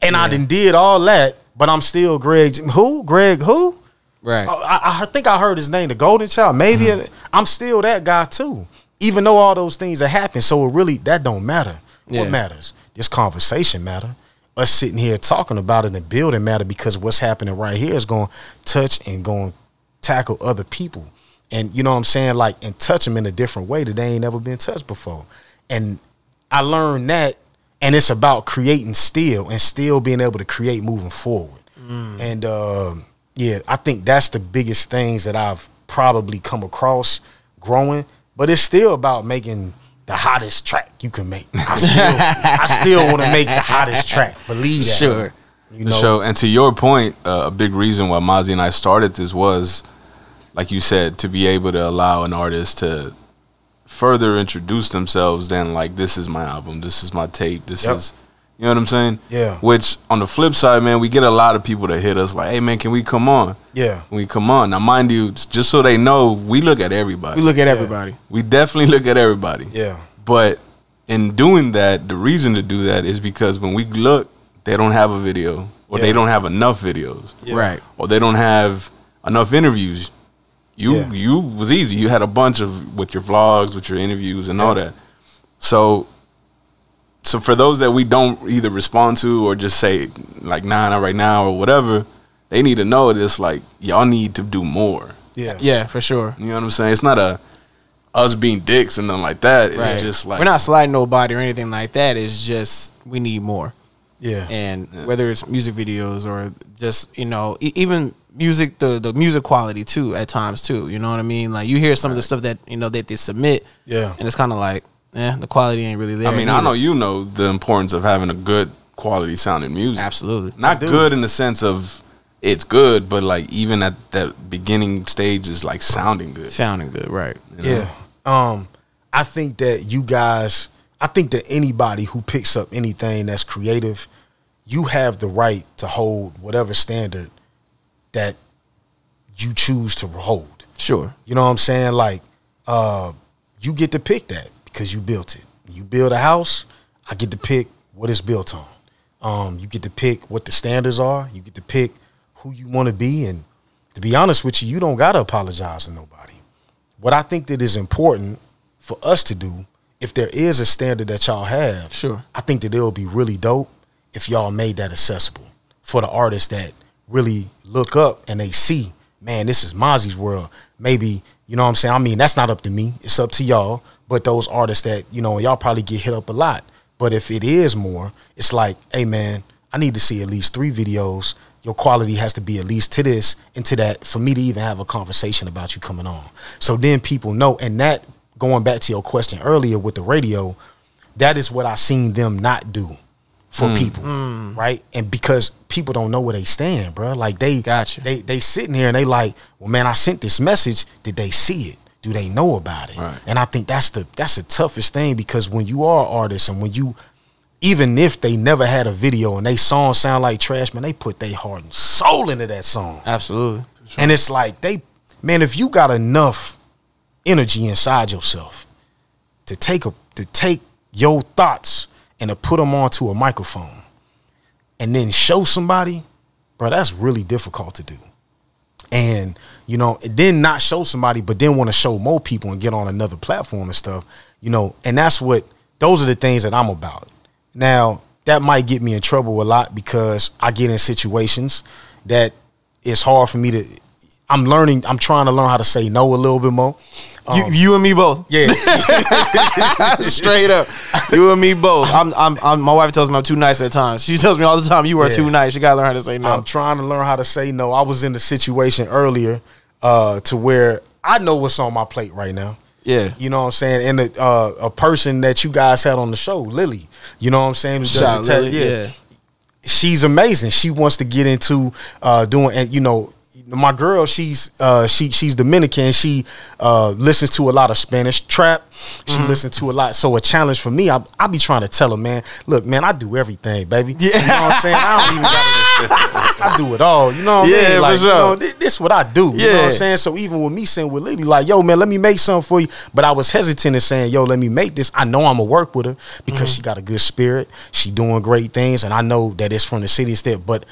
I did all that, but I'm still Greg G. Who? Greg who? Right. I think I heard his name, the Golden Child. Maybe I'm still that guy too, even though all those things that happen. So it really, that don't matter. Yeah. What matters? This conversation matter. Us sitting here talking about it and building matter, because what's happening right here is going to touch and going to tackle other people. And you know what I'm saying? Like, and touch them in a different way that they ain't never been touched before. And I learned that, and it's about creating still, and still being able to create moving forward. And yeah, I think that's the biggest things that I've probably come across growing. But it's still about making the hottest track you can make. I still want to make the hottest track. Believe that. Sure. You know? So, and to your point, a big reason why Mazi and I started this was, like you said, to be able to allow an artist to further introduce themselves than, like, this is my album, this is my tape, this is, you know what I'm saying? Yeah. Which, on the flip side, man, we get a lot of people that hit us like, hey, man, can we come on? Yeah. When we come on. Now, mind you, just so they know, we look at everybody. We look at everybody. We definitely look at everybody. Yeah. But in doing that, the reason to do that is because when we look, they don't have a video, or they don't have enough videos. Yeah. Right. Or they don't have enough interviews. You was easy. You had a bunch of, with your vlogs, with your interviews and all that. So for those that we don't either respond to or just say, like, nah, not right now or whatever, they need to know this, like, y'all need to do more. Yeah. Yeah, for sure. You know what I'm saying? It's not us being dicks or nothing like that. It's just like, we're not sliding nobody or anything like that. It's just, we need more. Yeah. And whether it's music videos or just, you know, even music, the music quality too, at times too. You know what I mean? Like, you hear some of the stuff that, you know, that they submit. Yeah. And it's kind of like, the quality ain't really there. I mean, I know you know the importance of having a good quality sounding music. Absolutely. Not good in the sense of it's good, but like even at that beginning stage is like sounding good. Sounding good, right. You know? Yeah. I think that you guys, I think that anybody who picks up anything that's creative, you have the right to hold whatever standard that you choose to hold. Sure. You know what I'm saying? Like, you get to pick that because you built it. You build a house, I get to pick what it's built on. You get to pick what the standards are. You get to pick who you want to be. And to be honest with you, you don't got to apologize to nobody. What I think that is important for us to do, if there is a standard that y'all have, sure, I think that it'll be really dope if y'all made that accessible for the artists that really look up and they see, man, this is Mazi's world. Maybe, you know what I'm saying? I mean, that's not up to me. It's up to y'all. But those artists that, you know, y'all probably get hit up a lot. But if it is more, it's like, hey, man, I need to see at least 3 videos. Your quality has to be at least to this and to that for me to even have a conversation about you coming on. So then people know. And that, going back to your question earlier with the radio, that is what I seen them not do for people, right? And because people don't know where they stand, bro. Like they sitting here and they like, well, man, I sent this message. Did they see it? Do they know about it? Right. And I think that's the toughest thing, because when you are artists and when you, even if they never had a video and they song sound like trash, man, they put their heart and soul into that song. Absolutely. Sure. And it's like man, if you got enough energy inside yourself to take your thoughts and to put them onto a microphone and then show somebody, bro, that's really difficult to do. And, you know, then not show somebody, but then want to show more people and get on another platform and stuff, you know, and those are the things that I'm about. Now, that might get me in trouble a lot because I get in situations that it's hard for me to, I'm trying to learn how to say no a little bit more. You and me both. Yeah. Straight up. You and me both. My wife tells me I'm too nice at times. She tells me all the time, you are too nice. You gotta learn how to say no. I'm trying to learn how to say no. I was in the situation earlier to where I know what's on my plate right now. Yeah. You know what I'm saying? And a person that you guys had on the show, Lily, you know what I'm saying? Shout Lily, yeah. She's amazing. She wants to get into doing, and you know, my girl, she's Dominican. She listens to a lot of Spanish trap. She listens to a lot. So a challenge for me, I be trying to tell her, man, look, man, I do everything, baby. Yeah. You know what I'm saying? I don't even I do it all. You know what I mean? Like, for sure. you know, this is what I do. You know what I'm saying? So even with me saying with Lily, like, yo, man, let me make something for you. But I was hesitant in saying, yo, let me make this. I know I'm going to work with her because she got a good spirit. She doing great things. And I know that it's from the city instead. But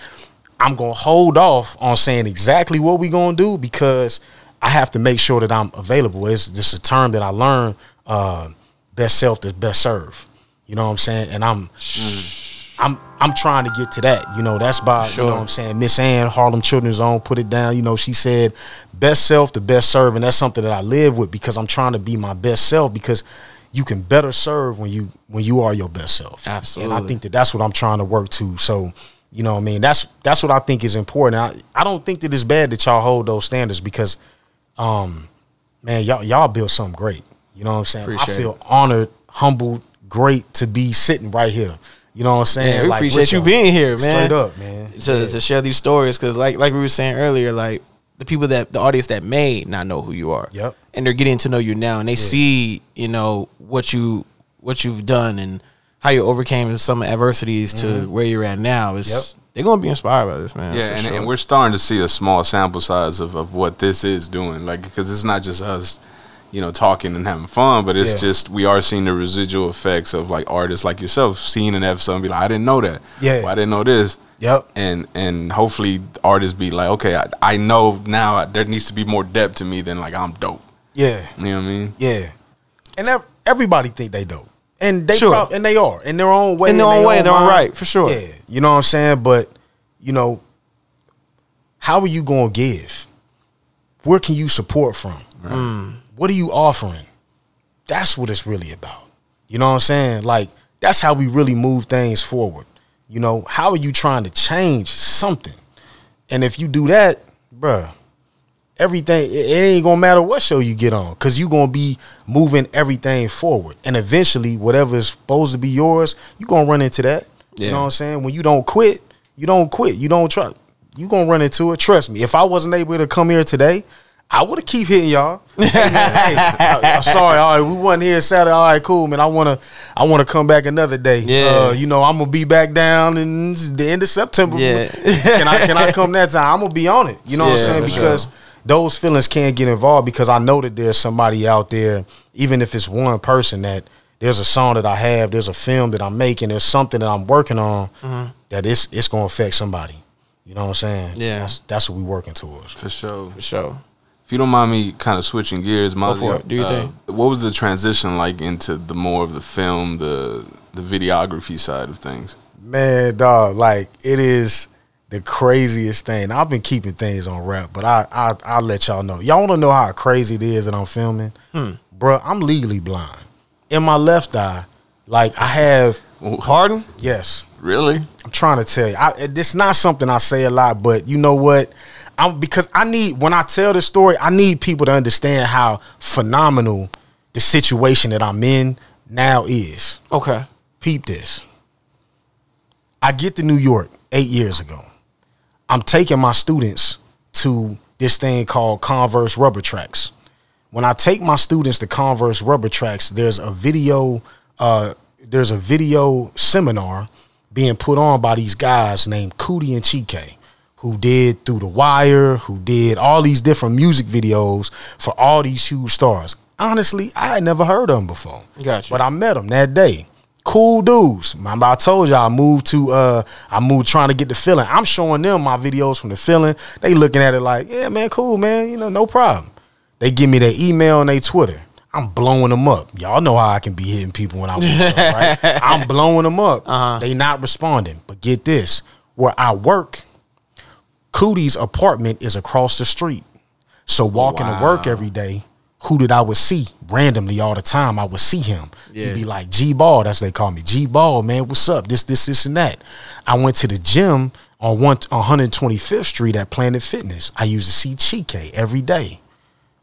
I'm going to hold off on saying exactly what we going to do because I have to make sure that I'm available. It's just a term that I learned, best self to best serve. You know what I'm saying? And I'm trying to get to that. You know, that's by, you know what I'm saying, Miss Ann, Harlem Children's Own, put it down. You know, she said best self to best serve. And that's something that I live with because I'm trying to be my best self because you can better serve when you are your best self. Absolutely. And I think that's what I'm trying to work to. So, you know what I mean? That's what I think is important. I don't think that it's bad that y'all hold those standards because, man, y'all built something great. You know what I'm saying? Appreciate I feel honored, humbled, great to be sitting right here. You know what I'm saying? Yeah, we appreciate you being here, man. Straight up, man. To share these stories because, like we were saying earlier, like the audience that may not know who you are, and they're getting to know you now, and they see, you know, what you've done and how you overcame some adversities to where you're at now. They're gonna be inspired by this, man. Yeah, and we're starting to see a small sample size of what this is doing, like because it's not just us, you know, talking and having fun, but it's just we are seeing the residual effects of like artists like yourself seeing an episode and be like, I didn't know that. Yeah, well, I didn't know this. Yep. And hopefully artists be like, okay, I know now there needs to be more depth to me than like I'm dope. Yeah, you know what I mean? Yeah, and everybody think they dope. And they and they are in their own way. In their own way, their own right, for sure. Yeah, you know what I'm saying? But, you know, how are you going to give? Where can you support from? Right. What are you offering? That's what it's really about. You know what I'm saying? Like, that's how we really move things forward. You know, how are you trying to change something? And if you do that, bruh, everything, it ain't gonna matter what show you get on because you're gonna be moving everything forward. And eventually, whatever is supposed to be yours, you're gonna run into that. Yeah. You know what I'm saying? When you don't quit, you don't quit. You don't try. You're gonna run into it. Trust me. If I wasn't able to come here today, I would have keep hitting y'all. Hey, sorry, all right, we wasn't here Saturday. All right, cool, man. I wanna come back another day. Yeah. You know, I'm gonna be back down in the end of September. Yeah. Can I come that time? I'm gonna be on it. You know what I'm saying? Because those feelings can't get involved because I know that there's somebody out there, even if it's one person, that there's a song that I have, there's a film that I'm making, there's something that I'm working on that it's going to affect somebody. You know what I'm saying? Yeah. That's what we're working towards. For sure. For sure. If you don't mind me kind of switching gears, Mazi, do you think? What was the transition like into the more of the film, the videography side of things? Man, dog, like it is the craziest thing. I've been keeping things on wrap, but I'll let y'all know. Y'all want to know how crazy it is that I'm filming? Bruh, I'm legally blind. In my left eye, like I have... Pardon? Yes. Really? I'm trying to tell you. It's not something I say a lot, but you know what? Because when I tell this story, I need people to understand how phenomenal the situation that I'm in now is. Okay. Peep this. I get to New York 8 years ago. I'm taking my students to this thing called Converse Rubber Tracks. When I take my students to Converse Rubber Tracks, there's a video seminar being put on by these guys named Cootie and Chike, who did Through the Wire, who did all these different music videos for all these huge stars. Honestly, I had never heard of them before. Gotcha. But I met them that day. Cool dudes. Remember I told y'all I moved trying to get the feeling. I'm showing them my videos from the feeling. They looking at it like, yeah, man, cool, man. You know, no problem. They give me their email and their Twitter. I'm blowing them up. Y'all know how I can be hitting people when I want something, right? I'm blowing them up. They not responding. But get this. Where I work, Cootie's apartment is across the street. So walking to work every day, who did I would see randomly all the time? I would see him. He'd be like, G-Ball, that's what they call me. G-Ball, man, what's up? This, and that. I went to the gym on 125th Street at Planet Fitness. I used to see Chike every day.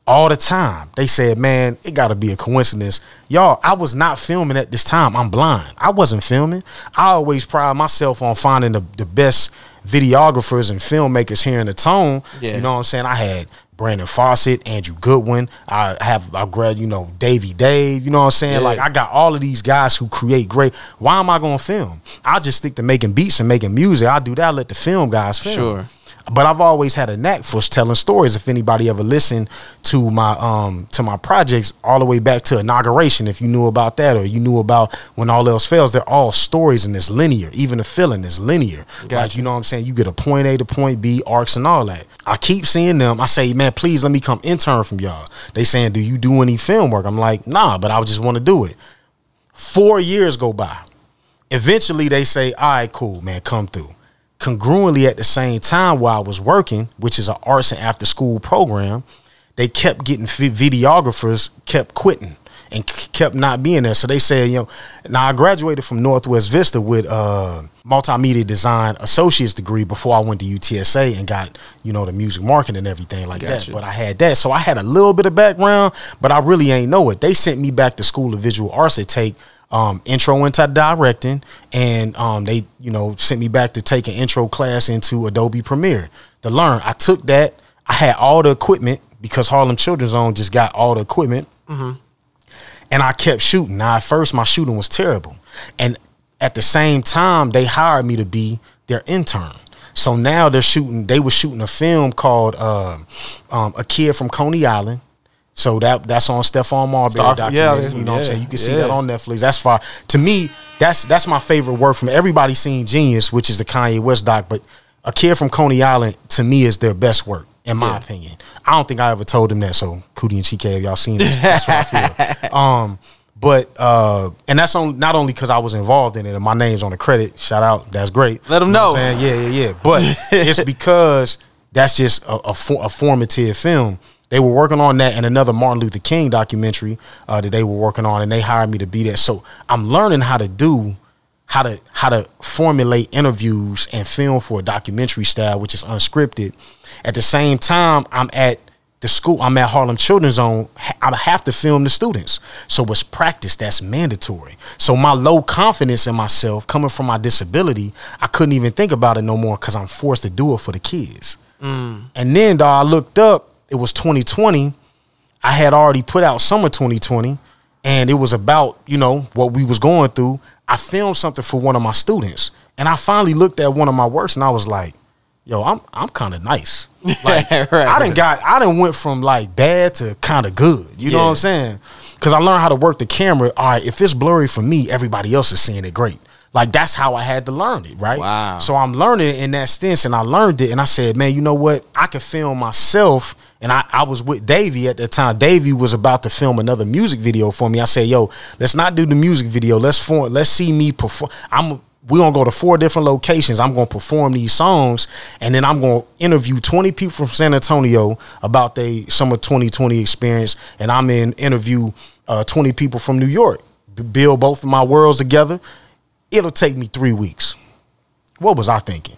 All the time. They said, man, it got to be a coincidence. Y'all, I was not filming at this time. I'm blind. I wasn't filming. I always pride myself on finding the best videographers and filmmakers here in the Tone. You know what I'm saying? I had Brandon Fawcett, Andrew Goodwin. I grabbed, you know, Davey Dave. You know what I'm saying? Like, I got all of these guys who create great. Why am I going to film? I'll just stick to making beats and making music. I'll do that. I'll let the film guys film. Sure. But I've always had a knack for telling stories. If anybody ever listened to my projects all the way back to Inauguration, if you knew about that, or you knew about When All Else Fails, they're all stories and it's linear. Even the feeling is linear. Gotcha. Like, you know what I'm saying? You get a point A to point B, arcs and all that. I keep seeing them. I say, man, please let me come intern from y'all. They saying, do you do any film work? I'm like, nah, but I just want to do it. 4 years go by. Eventually they say, all right, cool, man, come through. Congruently at the same time while I was working, which is an arts and after school program, they kept getting videographers, kept quitting and kept not being there. So they said, you know, now I graduated from Northwest Vista with multimedia design associate's degree before I went to UTSA and got, you know, the music marketing and everything like that. But I had that. So I had a little bit of background, but I really ain't know it. They sent me back to School of Visual Arts to take intro into directing, and they, you know, sent me back to take an intro class into Adobe Premiere to learn. I took that. I had all the equipment because Harlem Children's Zone just got all the equipment, and I kept shooting. Now, at first, my shooting was terrible, and at the same time, they hired me to be their intern. So now they're shooting. They were shooting a film called A Kid from Coney Island. So that's on Stephon Marbury documentary. You know what I'm saying? You can see that on Netflix. That's far. To me, that's my favorite work from everybody seen Genius, which is the Kanye West doc. But A Kid from Coney Island, to me, is their best work, in my opinion. I don't think I ever told them that. So Cootie and Chike, have y'all seen this? That's what I feel. And that's not only because I was involved in it and my name's on the credit. Shout out. That's great. Let them know. What I'm saying? Yeah. But it's because that's just a formative film. They were working on that and another Martin Luther King documentary that they were working on, and they hired me to be there. So I'm learning how to formulate interviews and film for a documentary style, which is unscripted. At the same time, I'm at the school. I'm at Harlem Children's Zone. I have to film the students. So it's practice. That's mandatory. So my low confidence in myself coming from my disability, I couldn't even think about it no more because I'm forced to do it for the kids. And then, dog, I looked up. It was 2020. I had already put out Summer 2020, and it was about, you know, what we was going through. I filmed something for one of my students, and I finally looked at one of my works, and I was like, yo, I'm kind of nice. Like, I done went from like bad to kind of good. You know what I'm saying? Because I learned how to work the camera. All right, if it's blurry for me, everybody else is seeing it great. Like, that's how I had to learn it, right? Wow. So I'm learning in that sense, and I learned it, and I said, man, you know what? I could film myself, and I was with Davey at that time. Davey was about to film another music video for me. I said, yo, let's not do the music video. Let's see me perform. We're going to go to 4 different locations. I'm going to perform these songs, and then I'm going to interview 20 people from San Antonio about their Summer 2020 experience, and I'm in interview 20 people from New York. Build both of my worlds together. It'll take me 3 weeks. What was I thinking?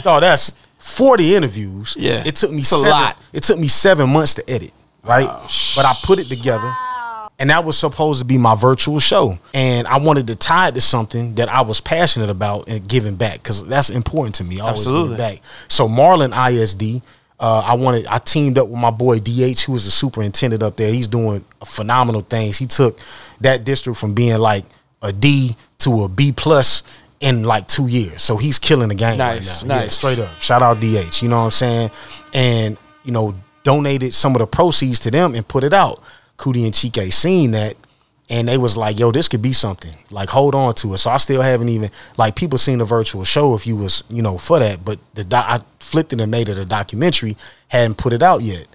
Oh, that's 40 interviews. Yeah, it took me a lot. It took me 7 months to edit, right? But I put it together, and that was supposed to be my virtual show. And I wanted to tie it to something that I was passionate about and giving back, because that's important to me. Always giving back. So Marlin ISD, I teamed up with my boy DH, who was the superintendent up there. He's doing phenomenal things. He took that district from being like a D to a B+ in like 2 years. So he's killing the game right now. Nice. Yeah, straight up. Shout out DH. You know what I'm saying? And, you know, donated some of the proceeds to them and put it out. Cootie and Chike seen that And they was like, yo, this could be something. Like, hold on to it. So I still haven't even, like, people seen the virtual show if you was, you know, for that. But I flipped it and made it a documentary, hadn't put it out yet.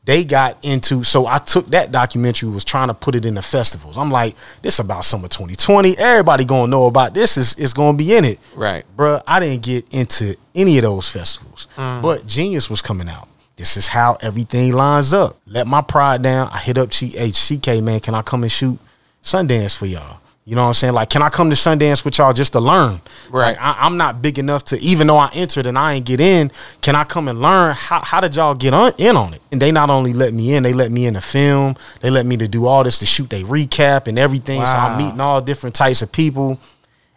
They got into, so I took that documentary, was trying to put it in the festivals. I'm like, this about summer 2020. Everybody gonna know about this. Is gonna be in it. Right. Bruh, I didn't get into any of those festivals. But Genius was coming out. This is how everything lines up. Let my pride down. I hit up CK, man, can I come and shoot Sundance for y'all? You know what I'm saying? Like, can I come to Sundance with y'all just to learn? Right. Like, I'm not big enough to, even though I entered and I ain't get in, can I come and learn? How did y'all get in on it? And they not only let me in, they let me in the film. They let me to do all this, to shoot they recap and everything. Wow. So I'm meeting all different types of people.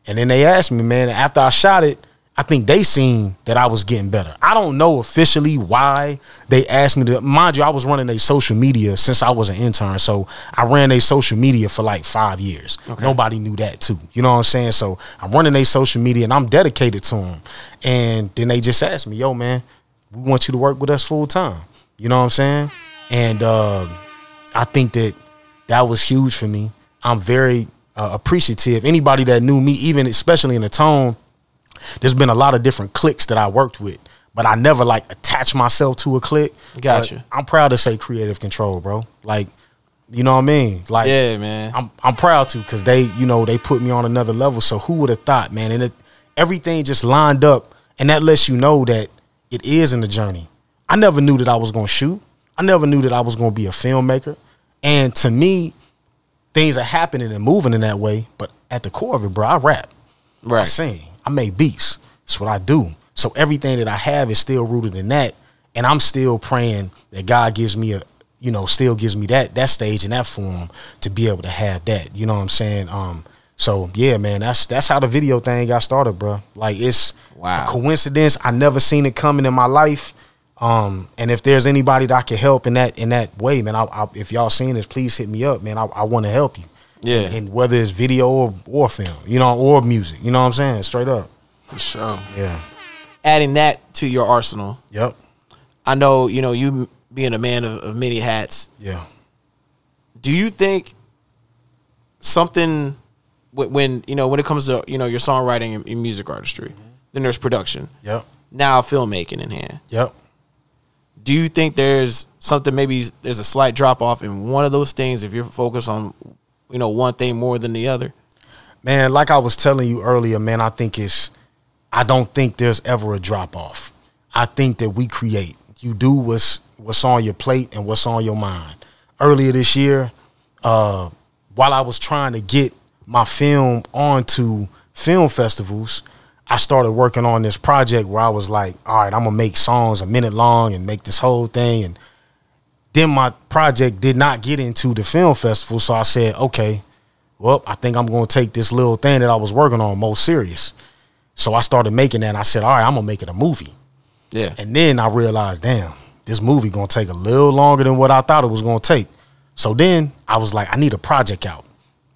And then they asked me, man, after I shot it, I think they seen that I was getting better. I don't know officially why they asked me to. Mind you, I was running their social media since I was an intern. So I ran their social media for like 5 years. Okay. Nobody knew that too. You know what I'm saying? So I'm running their social media and I'm dedicated to them. And then they just asked me, yo, man, we want you to work with us full time. You know what I'm saying? And I think that was huge for me. I'm very appreciative. Anybody that knew me, even especially in the tone, there's been a lot of different cliques that I worked with, but I never like attached myself to a clique. Gotcha. I'm proud to say Creative Control, bro. Like, you know what I mean? Like, yeah, man. I'm proud to, because they, you know, they put me on another level. So who would have thought, man? And everything just lined up, and that lets you know that it is in the journey. I never knew that I was gonna shoot. I never knew that I was gonna be a filmmaker. And to me, things are happening and moving in that way. But at the core of it, bro, I rap. Right. I sing. I make beats. That's what I do. So everything that I have is still rooted in that. And I'm still praying that God gives me still gives me that stage and that form to be able to have that. You know what I'm saying? So yeah, man, that's how the video thing got started, bro. Like, it's a coincidence. I never seen it coming in my life. And if there's anybody that I can help in that way, man, if y'all seen this, please hit me up, man. I want to help you. Yeah. And whether it's video or film, you know, or music, you know what I'm saying? Straight up. For sure. Yeah. Adding that to your arsenal. Yep. I know, you know, you being a man of many hats. Yeah. Do you think something when it comes to, you know, your songwriting and music artistry, then there's production. Yep. Now filmmaking in hand. Yep. Do you think there's something, maybe there's a slight drop off in one of those things if you're focused on, you know, one thing more than the other? Man, like I was telling you earlier, man, I don't think there's ever a drop off. I think that we create. You do what's on your plate and what's on your mind. Earlier this year, while I was trying to get my film onto film festivals, I started working on this project where I was like, all right, I'm gonna make songs a minute long and make this whole thing. And then my project did not get into the film festival. So I said, okay, well, I think I'm going to take this little thing that I was working on more serious. So I started making that, and I said, all right, I'm going to make it a movie. Yeah. And then I realized, damn, this movie going to take a little longer than what I thought it was going to take. So then I was like, I need a project out.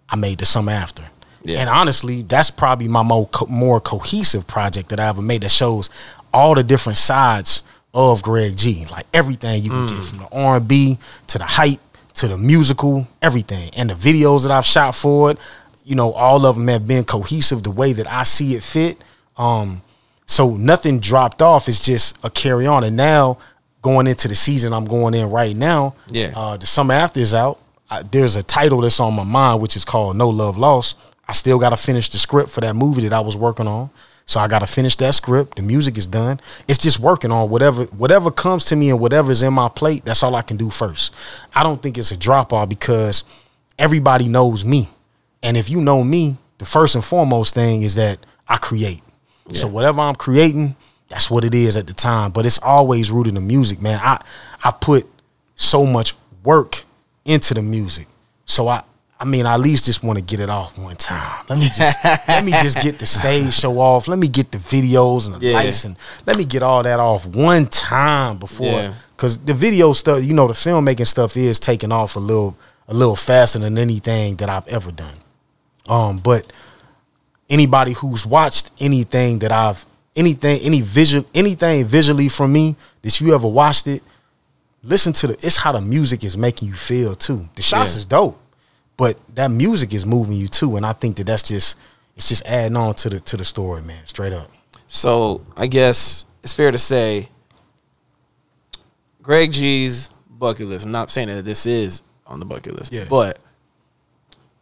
I made The Summer After. Yeah. And honestly, that's probably my more cohesive project that I ever made, that shows all the different sides of Greg G. Like, everything you can get, from the R&B to the hype to the musical, everything. And the videos that I've shot for it, you know, all of them have been cohesive the way that I see it fit. So nothing dropped off. It's just a carry on. And now, going into the season I'm going in right now, The Summer After is out. There's a title that's on my mind, which is called No Love Lost. I still got to finish the script for that movie that I was working on. So I got to finish that script. The music is done. It's just working on whatever comes to me, and whatever's in my plate, that's all I can do first. I don't think it's a drop off, because everybody knows me. And if you know me, the first and foremost thing is that I create. Yeah. So whatever I'm creating, that's what it is at the time. But it's always rooted in music, man. I put so much work into the music. So I at least just want to get it off one time. Let me just get the stage show off. Let me get the videos and the lights, and let me get all that off one time before, because the video stuff, you know, the filmmaking stuff is taking off a little faster than anything that I've ever done. But anybody who's watched anything that anything visually from me that you ever watched it, listen to it's how the music is making you feel too. The shots is dope. but that music is moving you too, and I think that it's just adding on to the story, man. Straight up. So I guess it's fair to say, Greg G's bucket list. I'm not saying that this is on the bucket list, but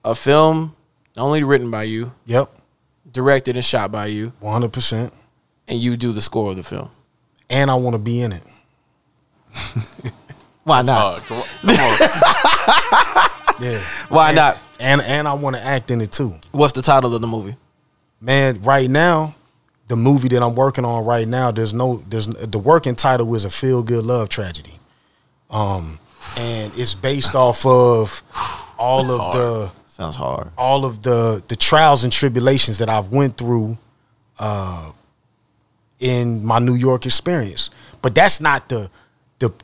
a film only written by you. Yep. Directed and shot by you. 100%. And you do the score of the film. And I want to be in it. Why not? Come on. Yeah. Why not? And I want to act in it too. What's the title of the movie? Man, right now, the movie that I'm working on right now, the working title is A Feel Good Love Tragedy. And it's based off of all of the sounds hard. All of the trials and tribulations that I've went through in my New York experience. But that's not the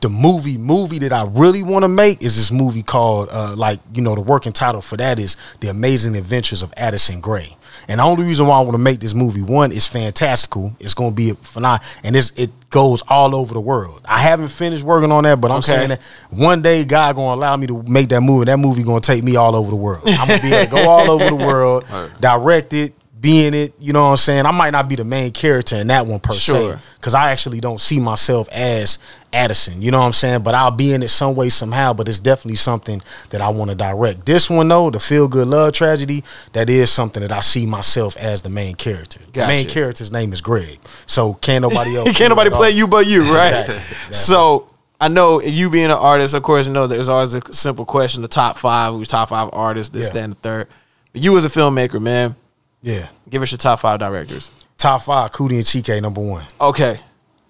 movie that I really want to make. Is this movie called the working title for that is The Amazing Adventures of Addison Gray. And the only reason why I want to make this movie, one, it's fantastical. It's going to be phenomenal, and it goes all over the world. I haven't finished working on that, but I'm saying that one day God going to allow me to make that movie. That movie going to take me all over the world. I'm going to be able to go all over the world, direct it, be in it. You know what I'm saying? I might not be the main character in that one per se, because I actually don't see myself as Addison. You know what I'm saying? But I'll be in it some way, somehow. But it's definitely something that I want to direct. This one, though, The Feel Good Love Tragedy, that is something that I see myself as the main character. Gotcha. The main character's name is Greg. So can't nobody else. Can't nobody play you but you, right? Exactly. So I know you being an artist, of course, you know there's always a simple question: the top five, who's top five artists, this, that, and the third. But you as a filmmaker, man. Yeah. Give us your top five directors. Top five, Cootie and Chike, number one. Okay.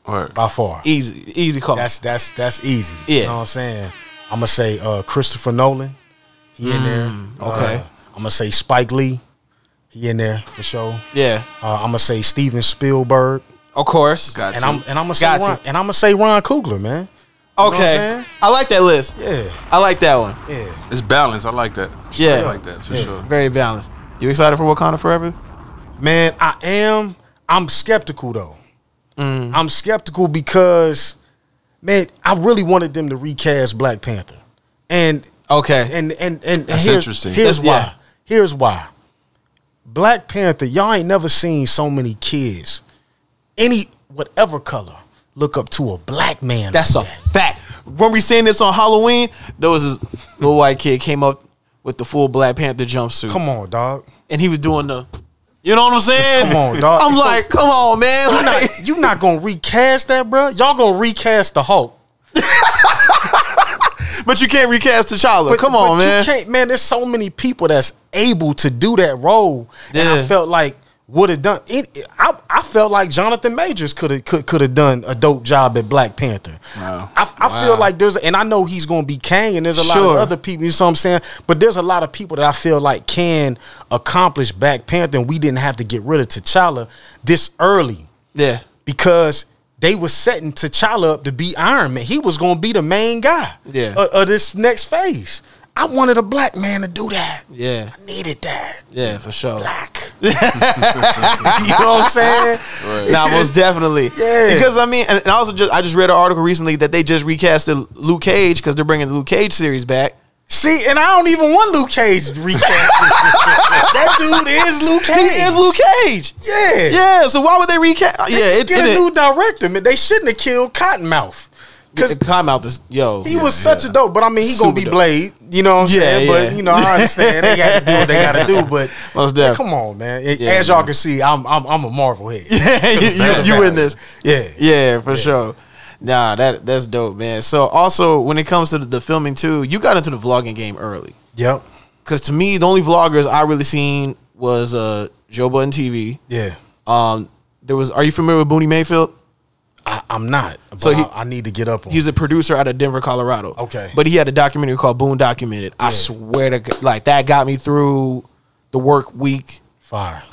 By far. Easy call. That's easy. Yeah. You know what I'm saying? I'm gonna say Christopher Nolan. He in there. Okay. I'm gonna say Spike Lee. He in there for sure. Yeah. I'm gonna say Steven Spielberg. Of course. And I'm gonna say Ron Coogler, man. Okay. I like that list. Yeah. I like that one. Yeah. It's balanced. I like that. Yeah. I like that for sure. Very balanced. You excited for Wakanda Forever? Man, I am. I'm skeptical though. I'm skeptical because, man, I really wanted them to recast Black Panther, and and that's interesting. Here's why. Here's why. Black Panther, y'all ain't never seen so many kids, whatever color, look up to a black man. That's a fact. When we saying this on Halloween, there was this little white kid came up with the full Black Panther jumpsuit. Come on, dog. And he was doing the. You know what I'm saying? Come on, dog. I'm like, come on, man. You not gonna recast that, bro? Y'all gonna recast the Hulk. But you can't recast T'Challa. Come on, man. You can't, man. There's so many people that's able to do that role. Yeah. And I felt like would have done it. I felt like Jonathan Majors could have done a dope job at Black Panther. Wow. I feel like and I know he's gonna be Kang, and there's a lot of other people, you know what I'm saying? But there's a lot of people that I feel like can accomplish Black Panther, and we didn't have to get rid of T'Challa this early. Yeah. Because they were setting T'Challa up to be Iron Man. He was gonna be the main guy of this next phase. I wanted a black man to do that. Yeah. I needed that. Yeah, for sure. Black. You know what I'm saying? Right. Nah, most definitely. Yeah. Because I mean, and I just read an article recently that they just recasted Luke Cage because they're bringing the Luke Cage series back. See, and I don't even want Luke Cage recast. That dude is Luke Cage. He is Luke Cage. Yeah. Yeah, so why would they recast? Get a new director. Man, they shouldn't have killed Cottonmouth. Because Cottonmouth is, he was such a dope, but I mean, he gonna be Blade. You know what I'm saying? But you know, I understand they got to do what they got to do. But man, come on, man. As y'all can see, I'm a Marvel head. you in this? Yeah, for sure. Nah, that's dope, man. So also, when it comes to the filming too, you got into the vlogging game early. Yep. Because to me, the only vloggers I really seen was Joe Budden TV. Yeah. Are you familiar with Booney Mayfield? I'm not. So I need to get up on. He's a producer out of Denver, Colorado. Okay. But he had a documentary called Boone Documented. Yeah. I swear to like that got me through the work week. Fire.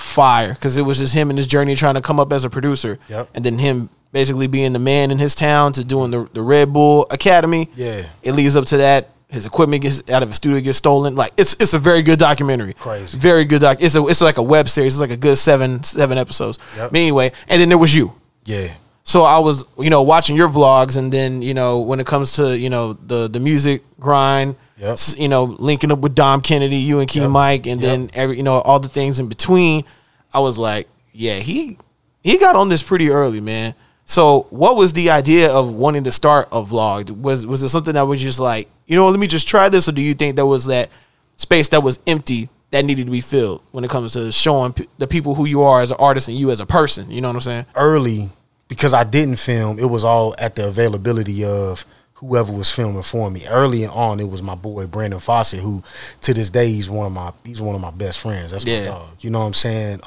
Because it was just him and his journey trying to come up as a producer. Yep. And then him basically being the man in his town to doing the Red Bull Academy. Yeah. It leads up to that. His equipment gets out of his studio, gets stolen. Like it's a very good documentary. Crazy. Very good doc. It's like a web series. It's like a good seven episodes. Yep. But anyway, and then there was you. Yeah. So I was, watching your vlogs, and then, when it comes to, the music grind, you know, linking up with Dom Kennedy, you and Key Mike, and then you know, all the things in between. I was like, yeah, he got on this pretty early, man. So what was the idea of wanting to start a vlog? Was it something that was just like, you know, let me just try this, or do you think there was that space that was empty that needed to be filled when it comes to showing the people who you are as an artist and you as a person? You know what I'm saying? Early, because I didn't film, it was all at the availability of whoever was filming for me. Early on, it was my boy Brandon Fawcett, who to this day he's one of my best friends. That's my dog. You know what I'm saying?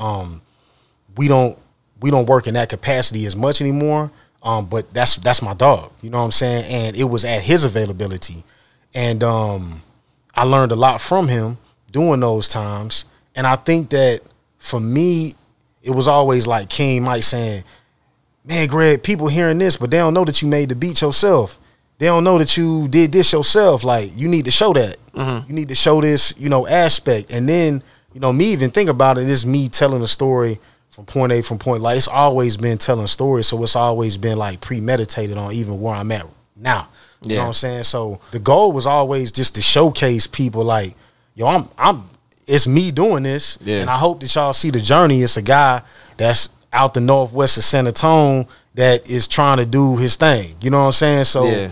We don't work in that capacity as much anymore. But that's my dog. You know what I'm saying? And it was at his availability, and I learned a lot from him during those times. And I think that for me, it was always like King Mike saying, "Man, Greg, people hearing this, but they don't know that you made the beat yourself. They don't know that you did this yourself. Like, you need to show that. You need to show this, you know, aspect." And then, you know, me even think about it, is me telling a story from point A, from point, like, it's always been telling stories. So it's always been like premeditated on even where I'm at now. You know what I'm saying? So the goal was always just to showcase people like, yo, it's me doing this. And I hope that y'all see the journey. It's a guy that's out the northwest of San Antonio that is trying to do his thing. You know what I'm saying? So,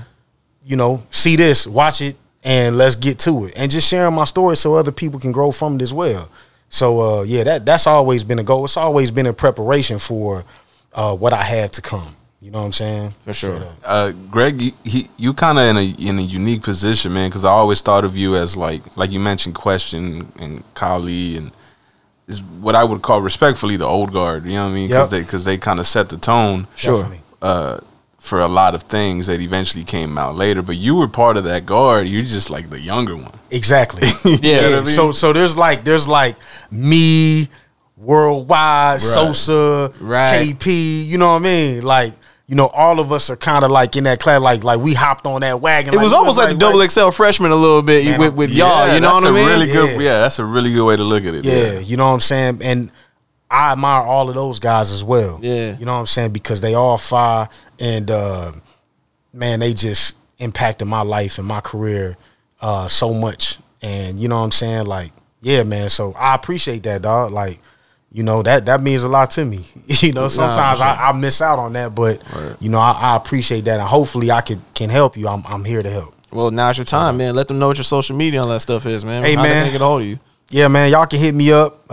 you know, see this, watch it, and let's get to it. And just sharing my story so other people can grow from it as well. So, yeah, that's always been a goal. It's always been a preparation for what I have to come. You know what I'm saying? For sure. Greg, you kind of in a unique position, man, because I always thought of you as like you mentioned, Question and Kali, and is what I would call respectfully the old guard. You know what I mean? Because they kind of set the tone. Sure. For a lot of things that eventually came out later, but you were part of that guard. You're just like the younger one. Exactly. You know what I mean? So there's like me, Worldwide, Sosa, KP. You know what I mean? Like, you know, all of us are kind of like in that class. Like we hopped on that wagon. It was almost like the double XL freshman a little bit, man, with y'all. You know what I mean? Really good. Yeah, that's a really good way to look at it. Yeah, you know what I'm saying? And I admire all of those guys as well. Yeah. You know what I'm saying? Because they all fire, and man, they just impacted my life and my career so much. And you know what I'm saying? Like, yeah, man. So I appreciate that, dog. Like, you know, that means a lot to me. You know, sometimes I miss out on that, but you know, I appreciate that, and hopefully I can help you. I'm here to help. Well, now's your time, man. Let them know what your social media and all that stuff is, man. Hey, How man, they get a hold of you? Yeah, man. Y'all can hit me up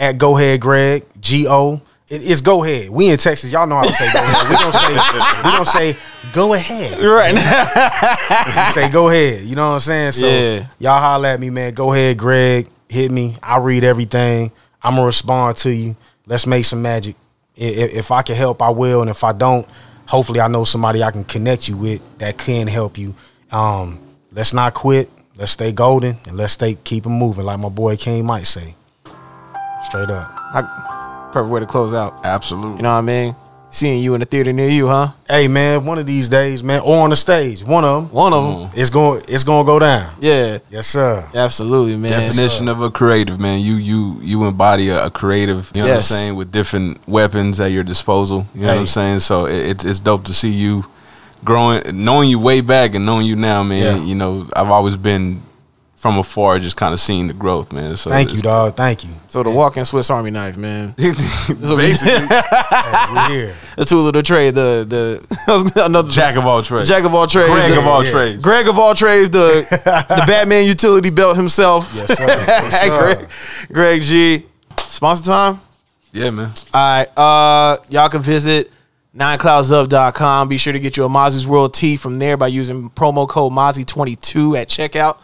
at Go Ahead Greg, G-O. It's Go Ahead. We in Texas. Y'all know how to say Go Ahead. We don't say Go Ahead. Right. We say Go Ahead. You know what I'm saying? So y'all holler at me, man. Go Ahead Greg. Hit me. I read everything. I'm gonna respond to you. Let's make some magic. If I can help, I will. And if I don't, hopefully I know somebody I can connect you with that can help you. Let's not quit. Let's stay golden, and let's keep it moving, like my boy King might say. Straight up. Perfect way to close out. Absolutely. You know what I mean? Seeing you in the theater near you, huh? Hey, man, one of these days, man, or on the stage, one of them. It's going to go down. Yeah. Yes, sir. Absolutely, man. Definition of a creative, man. You embody a creative, you know what I'm saying, with different weapons at your disposal. You know what I'm saying? So it's dope to see you growing, knowing you way back and knowing you now, man. Yeah. You know, I've always been from afar, just kind of seeing the grroth, man. So thank you, dog. Thank you. So the walking Swiss Army knife, man. Basically, we're here. The tool of the trade, another jack of all trades. Jack of all trades. Greg of all trades. Greg of all trades, the Batman utility belt himself. Yes, sir. Yes, sir. Greg G. Sponsor time? Yeah, man. All right. Y'all can visit 9cloudsup.com. Be sure to get you a MAZI'S World tee from there by using promo code MAZI22 at checkout.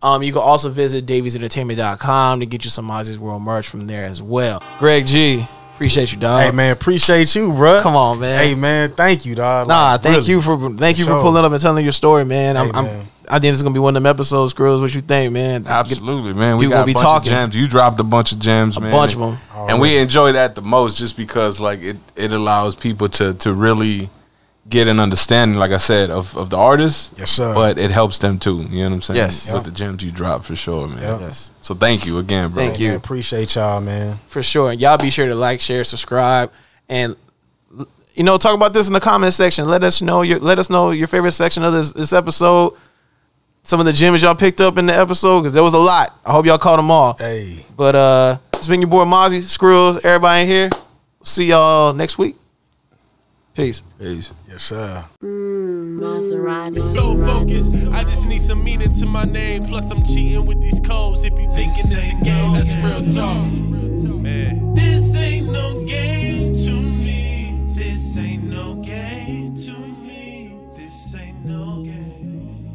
You can also visit daviesentertainment.com to get you some MAZI'S World merch from there as well. Greg G, appreciate you, dog. Hey, man, appreciate you, bro. Come on, man. Hey, man, thank you, dog. Nah, like, thank you for pulling up and telling your story, man. Hey, I think it's gonna be one of them episodes, Skrillex. What you think, man? Absolutely, man. We got a bunch of gems. You dropped a bunch of gems, man. A bunch of them. And we enjoy that the most just because, like, it allows people to really get an understanding, like I said, of the artist. Yes, sir. But it helps them too. You know what I'm saying? Yes. With the gems you drop, for sure, man. Yep. Yes. So thank you again, bro. Thank you. Man, appreciate y'all, man. For sure. And y'all be sure to like, share, subscribe, and you know, talk about this in the comment section. Let us know your favorite section of this episode. some of the gems y'all picked up in the episode, because there was a lot. I hope y'all caught them all. Hey. But it's been your boy Mozzie, Skrills, everybody in here. See y'all next week. Peace. Peace. Yes, sir. Maserati. So focused, I just need some meaning to my name. Plus, I'm cheating with these codes. If you thinking it's a game, that's real talk. Man. This ain't no game to me. This ain't no game to me. This ain't no game.